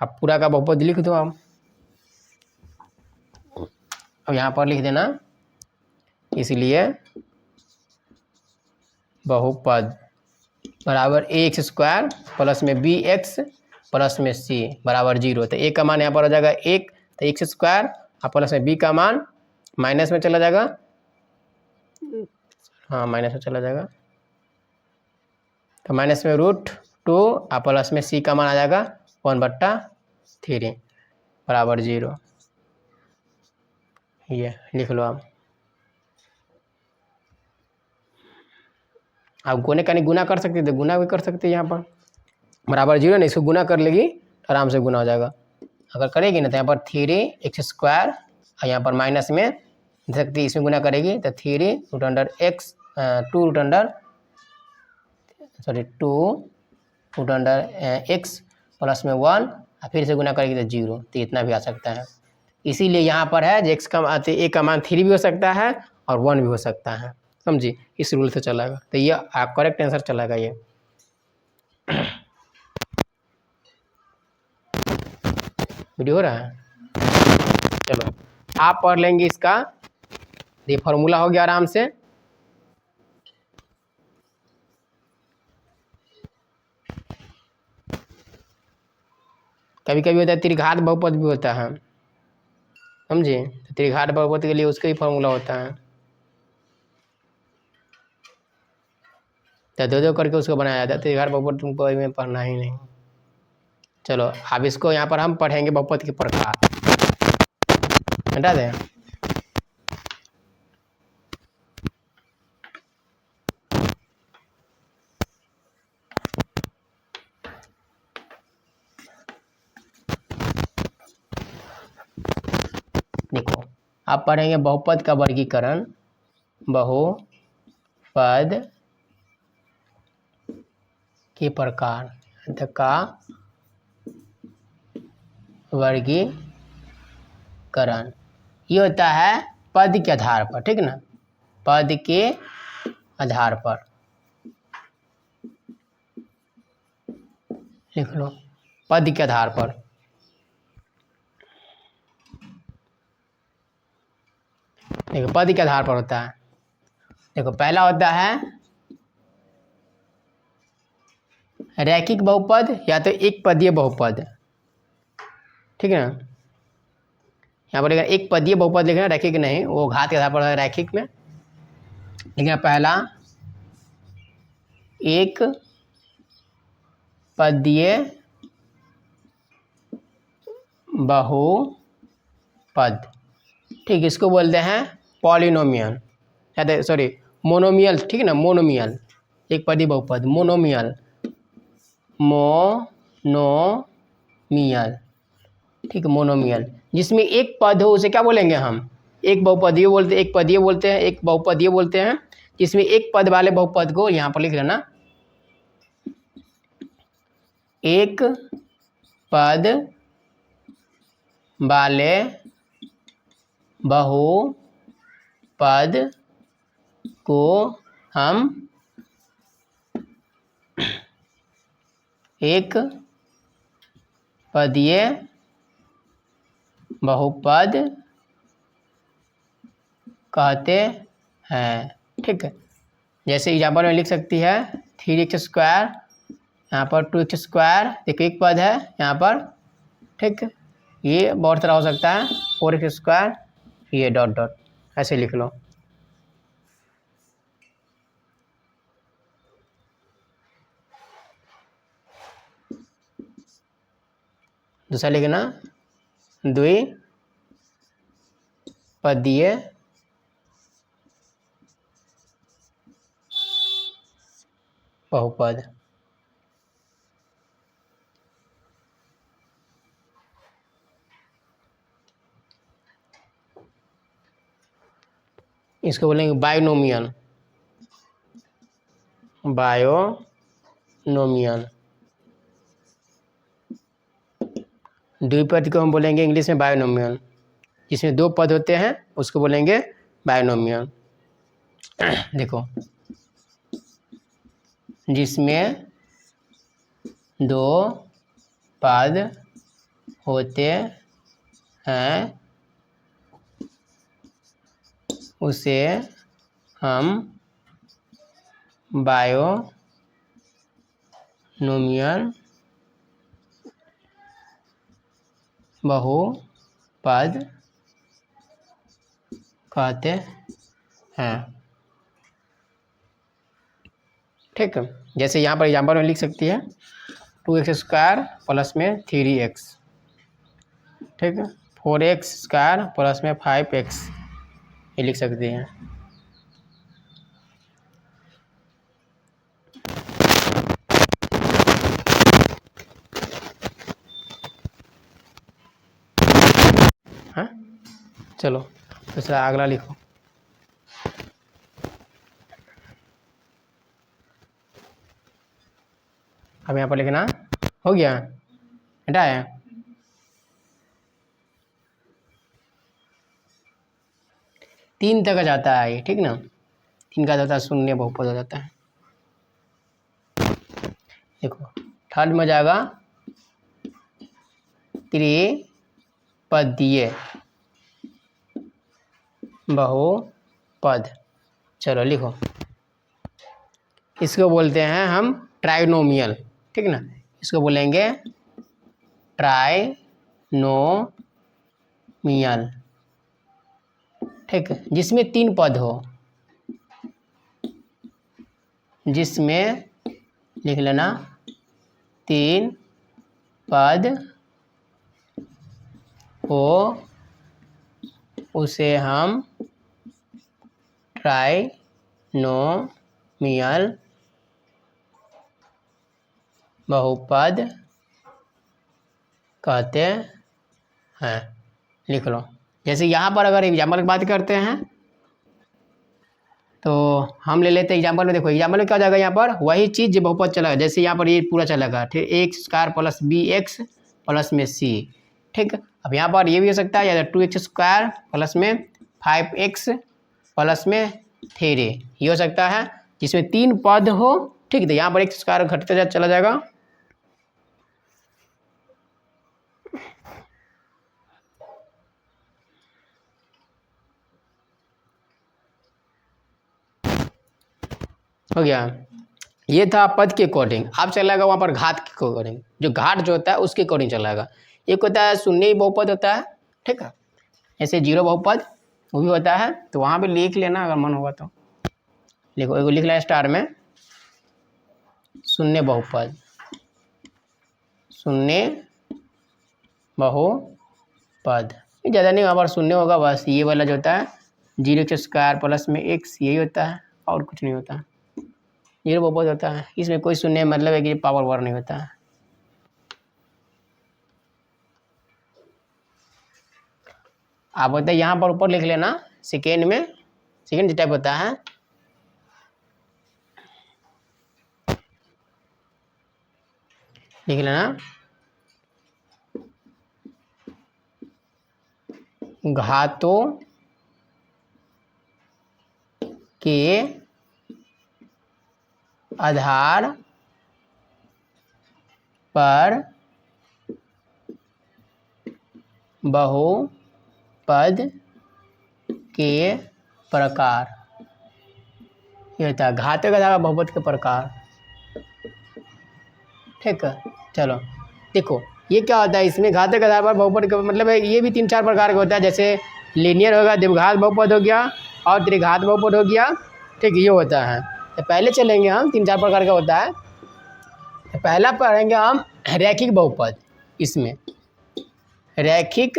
अब पूरा का बहुपद लिख दो आप, अब यहाँ पर लिख देना, इसलिए बहुपद बराबर ax² प्लस में bx प्लस में c बराबर 0। तो a का मान यहाँ पर हो जाएगा 1, तो x² और प्लस में b का मान माइनस में चला जाएगा, हाँ माइनस में चला जाएगा, तो माइनस में √2 और प्लस में c का मान आ जाएगा 1/3 बराबर 0। ये लिख लो आप गुने का नहीं गुना कर सकते तो गुना भी कर सकते हैं, यहाँ पर बराबर 0 नहीं, इसको गुना कर लेगी तो आराम से गुना हो जाएगा। अगर करेगी ना तो यहाँ पर 3x² और यहाँ पर माइनस में दे सकती, इसमें गुना करेगी तो 3 root under x 2 root under x plus में 1 और फिर से गुना करेगी तो 0, तो इतना भी आ सकता है। इसीलिए यहाँ पर है जो a का मान 3 भी हो सकता है और 1 भी हो सकता है, समझिए। इस रूल से चलेगा, तो ये करेक्ट आंसर चलेगा ये। वीडियो हो रहा है, चलो आप पढ़ लेंगे इसका, ये फॉर्मूला हो गया आराम से। कभी कभी होता है त्रिघात बहुपद भी होता है, समझिए। तो त्रिघात बहुपद के लिए उसका ही फॉर्मूला होता है, तो दो करके उसको बनाया जाता है। त्रिघात बहुपद तुमको में पढ़ना ही नहीं। चलो अब इसको यहाँ पर हम पढ़ेंगे बहुपद के प्रकार, हटा दें। देखो आप पढ़ेंगे बहुपद का वर्गीकरण, बहुपद के प्रकार का वर्गीकरण। ये होता है पद के आधार पर, ठीक ना, पद के आधार पर लिख लो, पद के आधार पर। देखो पद के आधार पर होता है, देखो पहला होता है रैखिक बहुपद या तो एक पदीय बहुपद, ठीक है ना। यहाँ पर एक पदीय बहुपद लिखना, रैखिक नहीं, वो घात के आधार पर है रैखिक में। लिखना पहला एक पदीय बहुपद, ठीक, इसको बोलते हैं पॉलिनोमियल, सॉरी मोनोमियल, ठीक है ना, मोनोमियल। एक पदीय बहुपद मोनोमियल, मोनोमियल, ठीक है, मोनोमियल। जिसमें एक पद हो उसे क्या बोलेंगे हम, एक बहुपदीय बोलते, एक पदीय बोलते हैं, एक बहुपदीय बोलते हैं। जिसमें एक पद वाले बहुपद को यहाँ पर लिख लेना, एक पद वाले बहुपद को हम एक पदीय बहुपद कहते हैं, ठीक है। जैसे एग्जाम्पल में लिख सकती है 3x², यहाँ पर 2x², देखो एक पद है यहाँ पर, ठीक। ये बहुत तरह हो सकता है 4x², ये डॉट डॉट ऐसे लिख लो। दूसरा लिखना द्विपदीय बहुपद। इसको बोलेंगे बायोनोमियल। बायोनोमियल। द्विपद को हम बोलेंगे इंग्लिश में बायोनोमियल। जिसमें दो पद होते हैं उसको बोलेंगे बायोनोमियल। देखो, जिसमें दो पद होते हैं उसे हम बायोनोमियल बहुपद कहते हैं। ठीक है, जैसे यहाँ पर एग्जाम्पल में लिख सकती है 2x² प्लस में 3x, ठीक है, 4x² प्लस में 5x, ये लिख सकते हैं। हाँ, चलो दूसरा अगला लिखो। अब यहाँ पर लिखना हो गया, हटा है। तीन तक जाता है ये, ठीक ना, तीन का जाता है शून्य बहुपद हो जाता है। देखो थर्ड में जाएगा त्रिपदीय बहुपद। चलो लिखो, इसको बोलते हैं हम ट्राइनोमियल, ठीक ना, इसको बोलेंगे ट्राइनोमियल, ठीक है, जिसमें तीन पद हो, जिसमें लिख लेना तीन पद हो उसे हम ट्राइनोमियल बहुपद कहते हैं। लिख लो। जैसे यहाँ पर अगर एग्जाम्पल की बात करते हैं तो हम ले लेते हैं एग्जाम्पल में। देखो एग्जाम्पल में क्या हो जाएगा, यहाँ पर वही चीज़ जो बहुपद चलेगा, जैसे यहाँ पर ये पूरा चलेगा, ठीक, x² प्लस bx प्लस में c, ठीक। अब यहाँ पर ये भी हो सकता है, या 2x² प्लस में 5x प्लस में 3, ये हो सकता है जिसमें तीन पद हो, ठीक। तो यहाँ पर x² घटते चला जाएगा, हो गया। ये था पद के अकॉर्डिंग। अब चलेगा वहाँ पर घात के अकॉर्डिंग, जो घाट जो होता है उसके अकॉर्डिंग चलेगा। एक होता है शून्य बहुपद होता है, ठीक है, ऐसे जीरो बहुपद वो भी होता है, तो वहाँ पे लिख लेना अगर मन होगा तो। लिखो, एगो लिख लेना स्टार में शून्य बहुपद, शून्य बहुपद, ज़्यादा नहीं, वहाँ पर शून्य होगा बस, ये वाला जो होता है 0x² प्लस में x, यही होता है और कुछ नहीं होता। जीरो बहुपद होता है, इसमें कोई शून्य मतलब है कि पावर वर नहीं होता है। आप होता है यहाँ पर ऊपर लिख लेना सेकेंड में, सेकेंड टाइप होता है लिख लेना घातों के आधार पर बहुपद के प्रकार, ये होता है घातों के आधार पर बहुपद के प्रकार, ठीक है। चलो देखो ये क्या होता है, इसमें घातों के आधार पर बहुपद का मतलब है ये भी 3-4 प्रकार का होता है, जैसे लीनियर होगा, द्विघात बहुपद हो गया और त्रिघात बहुपद हो गया, ठीक, ये होता है। तो पहले चलेंगे हम 3-4 प्रकार का होता है। तो पहला पढ़ेंगे हम रैखिक बहुपद। इसमें रैखिक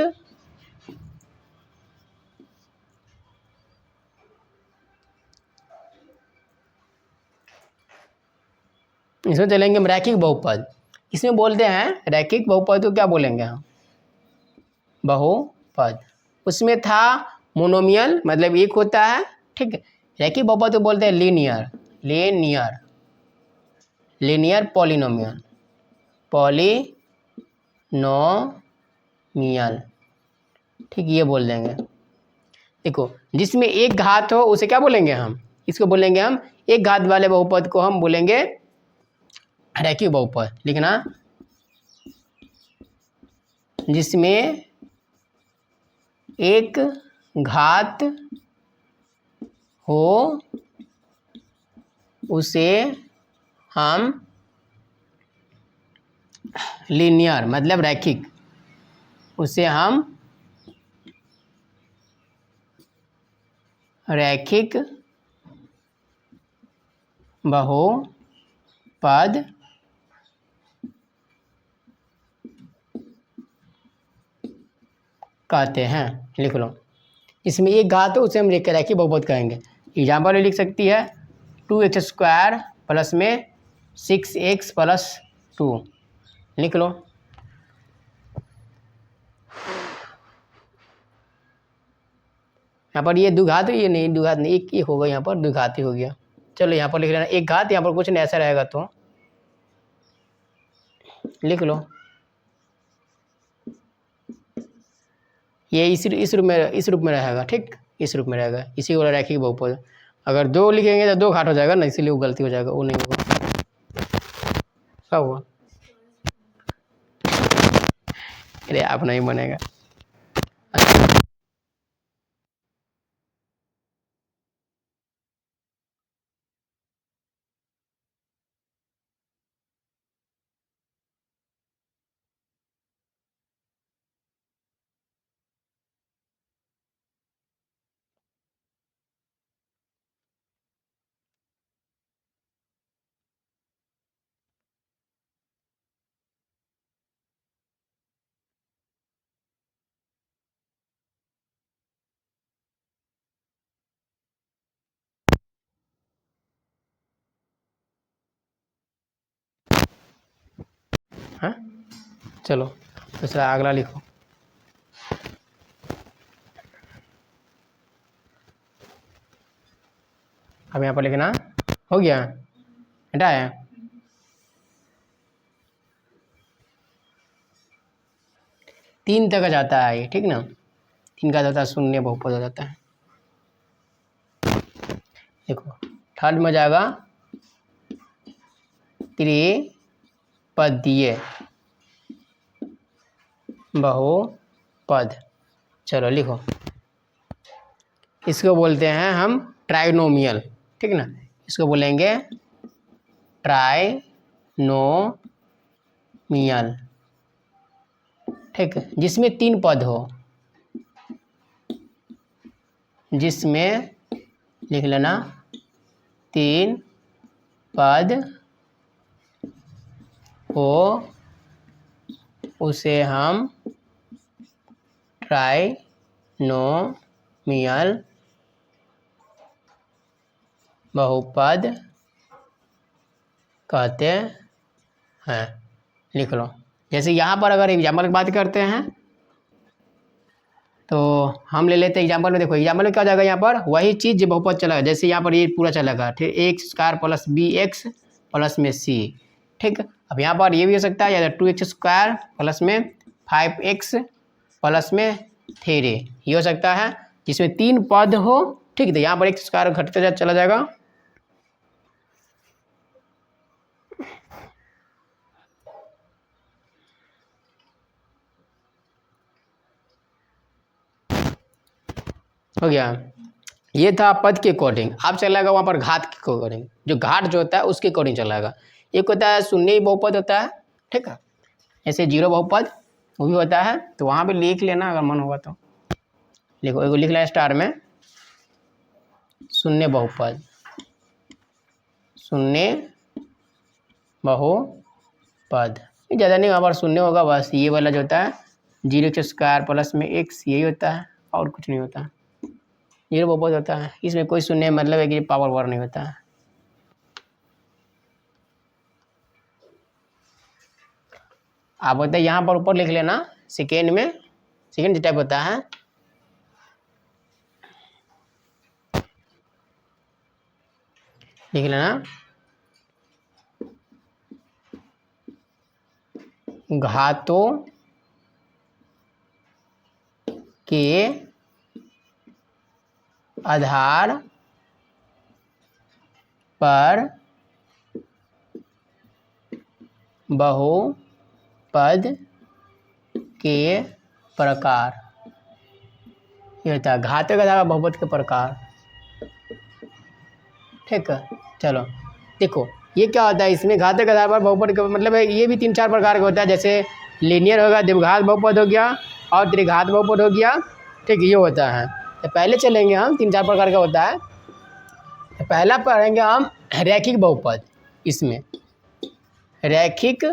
इसमें चलेंगे हम रैखिक बहुपद। इसमें बोलते हैं रैखिक बहुपद को क्या बोलेंगे हम? बहुपद। उसमें था मोनोमियल, मतलब एक होता है, ठीक है। रैखिक बहुपद को बोलते हैं linear, linear, linear polynomial, polynomial, ठीक, ये बोल देंगे। देखो, जिसमें एक घात हो उसे क्या बोलेंगे हम? इसको बोलेंगे हम, एक घात वाले बहुपद को हम बोलेंगे रैखिक बहुपद। लिखना, जिसमें एक घात हो उसे हम लीनियर, मतलब रैखिक, उसे हम रैखिक बहुपद कहते हैं। लिख लो, इसमें एक घात हो उसे हम रैखिक बहुपद कहेंगे। एग्जाम्पल में लिख सकती है 2x² प्लस में 6x प्लस 2। लिख लो। यहाँ पर ये द्विघात, ये नहीं द्विघात नहीं, एक होगा, यहाँ पर द्विघात ही हो गया। चलो यहाँ पर लिख लेना एक घात, यहाँ पर कुछ नहीं ऐसा रहेगा तो लिख लो। ये इस रूप में रहेगा, ठीक, इस रूप में रहेगा, इसी को रैखिक बहुपद। अगर 2 लिखेंगे तो 2 घाट हो जाएगा ना, इसीलिए वो गलती हो जाएगा, वो नहीं होगा। क्या हुआ? अरे आप नहीं बनेगा। हाँ, चलो दूसरा अगला लिखो। अब यहाँ पर लिखना हो गया, हटाया। 3 तक जाता है ये, ठीक ना। 3 का जाता है शून्य बहुपद हो जाता है। देखो थर्ड में जाएगा त्रिपदीय बहुपद। चलो लिखो, इसको बोलते हैं हम ट्राइनोमियल, ठीक ना। इसको बोलेंगे ट्राइनोमियल, ठीक, जिसमें 3 पद हो, जिसमें लिख लेना 3 पद हो उसे हम ट्राइनोमियल बहुपद कहते हैं। लिख लो। जैसे यहाँ पर अगर एग्जाम्पल की बात करते हैं तो हम ले लेते हैं एग्जाम्पल में। देखो एग्जाम्पल में क्या हो जाएगा, यहाँ पर वही चीज़ जो बहुपद चलेगा, जैसे यहाँ पर ये पूरा चलेगा, ठीक, x² प्लस bx प्लस में c, ठीक। अब यहाँ पर ये भी हो सकता है, या 2x² प्लस में 5x प्लस में 3, ये हो सकता है, जिसमें 3 पद हो, ठीक। तो यहाँ पर x² घटते चला जाएगा, हो गया। ये था पद के अकॉर्डिंग। अब चलेगा वहाँ पर घात के अकॉर्डिंग, जो घाट जो होता है उसके अकॉर्डिंग चलेगा। एक होता है शून्य बहुपद होता है, ठीक है, ऐसे 0 बहुपद वो भी होता है, तो वहाँ पे लिख लेना अगर मन होगा तो। लिखो, एगो लिख लेना स्टार में शून्य बहुपद, शून्य बहुपद, ज़्यादा नहीं, वहाँ पर शून्य होगा बस। ये वाला जो होता है 0x² प्लस में x, यही होता है और कुछ नहीं होता। 0 बहुपद होता है, इसमें कोई शून्य मतलब है कि पावर नहीं होता है। आप बोलते हैं यहाँ पर ऊपर लिख लेना, सेकेंड में सेकेंड टाइप होता है लिख लेना घातों के आधार पर बहुपद के प्रकार। ये होता है घातों के आधार पर बहुपद के प्रकार। ठीक है, चलो देखो ये क्या होता है, इसमें घातों के आधार पर बहुपद का मतलब है ये भी 3-4 प्रकार का होता है, जैसे लीनियर होगा, द्विघात बहुपद हो गया और त्रिघात बहुपद हो गया। ठीक, ये होता है। तो पहले चलेंगे हम 3-4 प्रकार का होता है। तो पहला पढ़ेंगे हम रैखिक बहुपद। इसमें रैखिक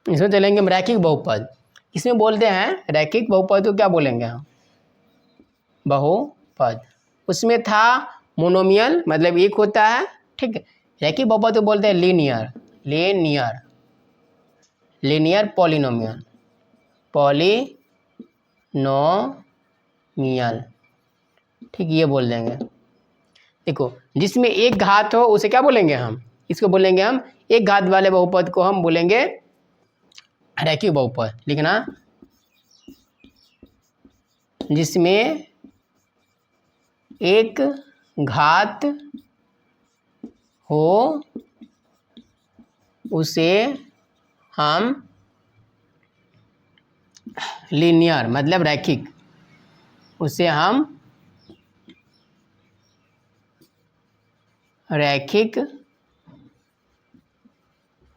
इसमें चलेंगे हम रैखिक बहुपद। इसमें बोलते हैं रैखिक बहुपद को क्या बोलेंगे हम, बहुपद। उसमें था मोनोमियल मतलब एक होता है। ठीक है, रैखिक बहुपद को बोलते हैं linear linear linear polynomial polynomial. ठीक, ये बोल देंगे। देखो जिसमें एक घात हो उसे क्या बोलेंगे हम, इसको बोलेंगे हम एक घात वाले बहुपद को हम बोलेंगे रैखिक बहुपद। लिखना जिसमें एक घात हो उसे हम लीनियर मतलब रैखिक, उसे हम रैखिक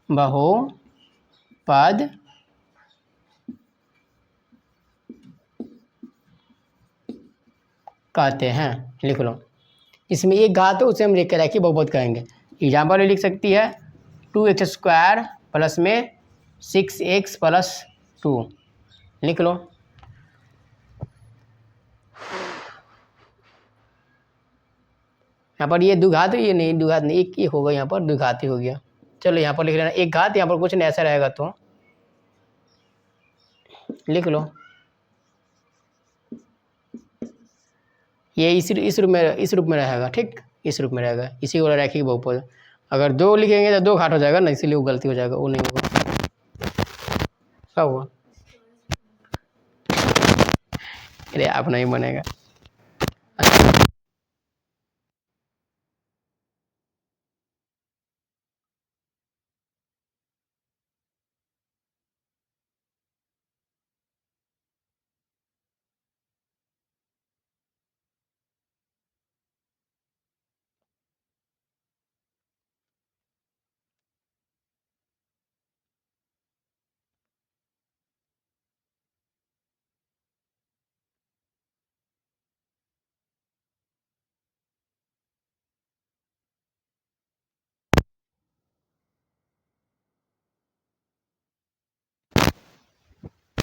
बहुपद कहते हैं। लिख लो, इसमें एक घात हो उसे हम रैखिक बहुपद कहेंगे। एग्जाम्पल लिख सकती है 2x² प्लस में 6x + 2। लिख लो। यहाँ पर ये द्विघात ये नहीं, द्विघात नहीं, एक होगा यहाँ पर द्विघात ही हो गया। चलो यहाँ पर लिख लेना एक घात, यहाँ पर कुछ नहीं ऐसा रहेगा तो लिख लो। ये इस रूप में रहेगा। ठीक, इस रूप में रहेगा, इसी को रैखिक बहुपद। अगर 2 लिखेंगे तो 2 घाट हो जाएगा ना, इसीलिए वो गलती हो जाएगा, वो नहीं होगा। क्या हुआ, अरे आप नहीं बनेगा।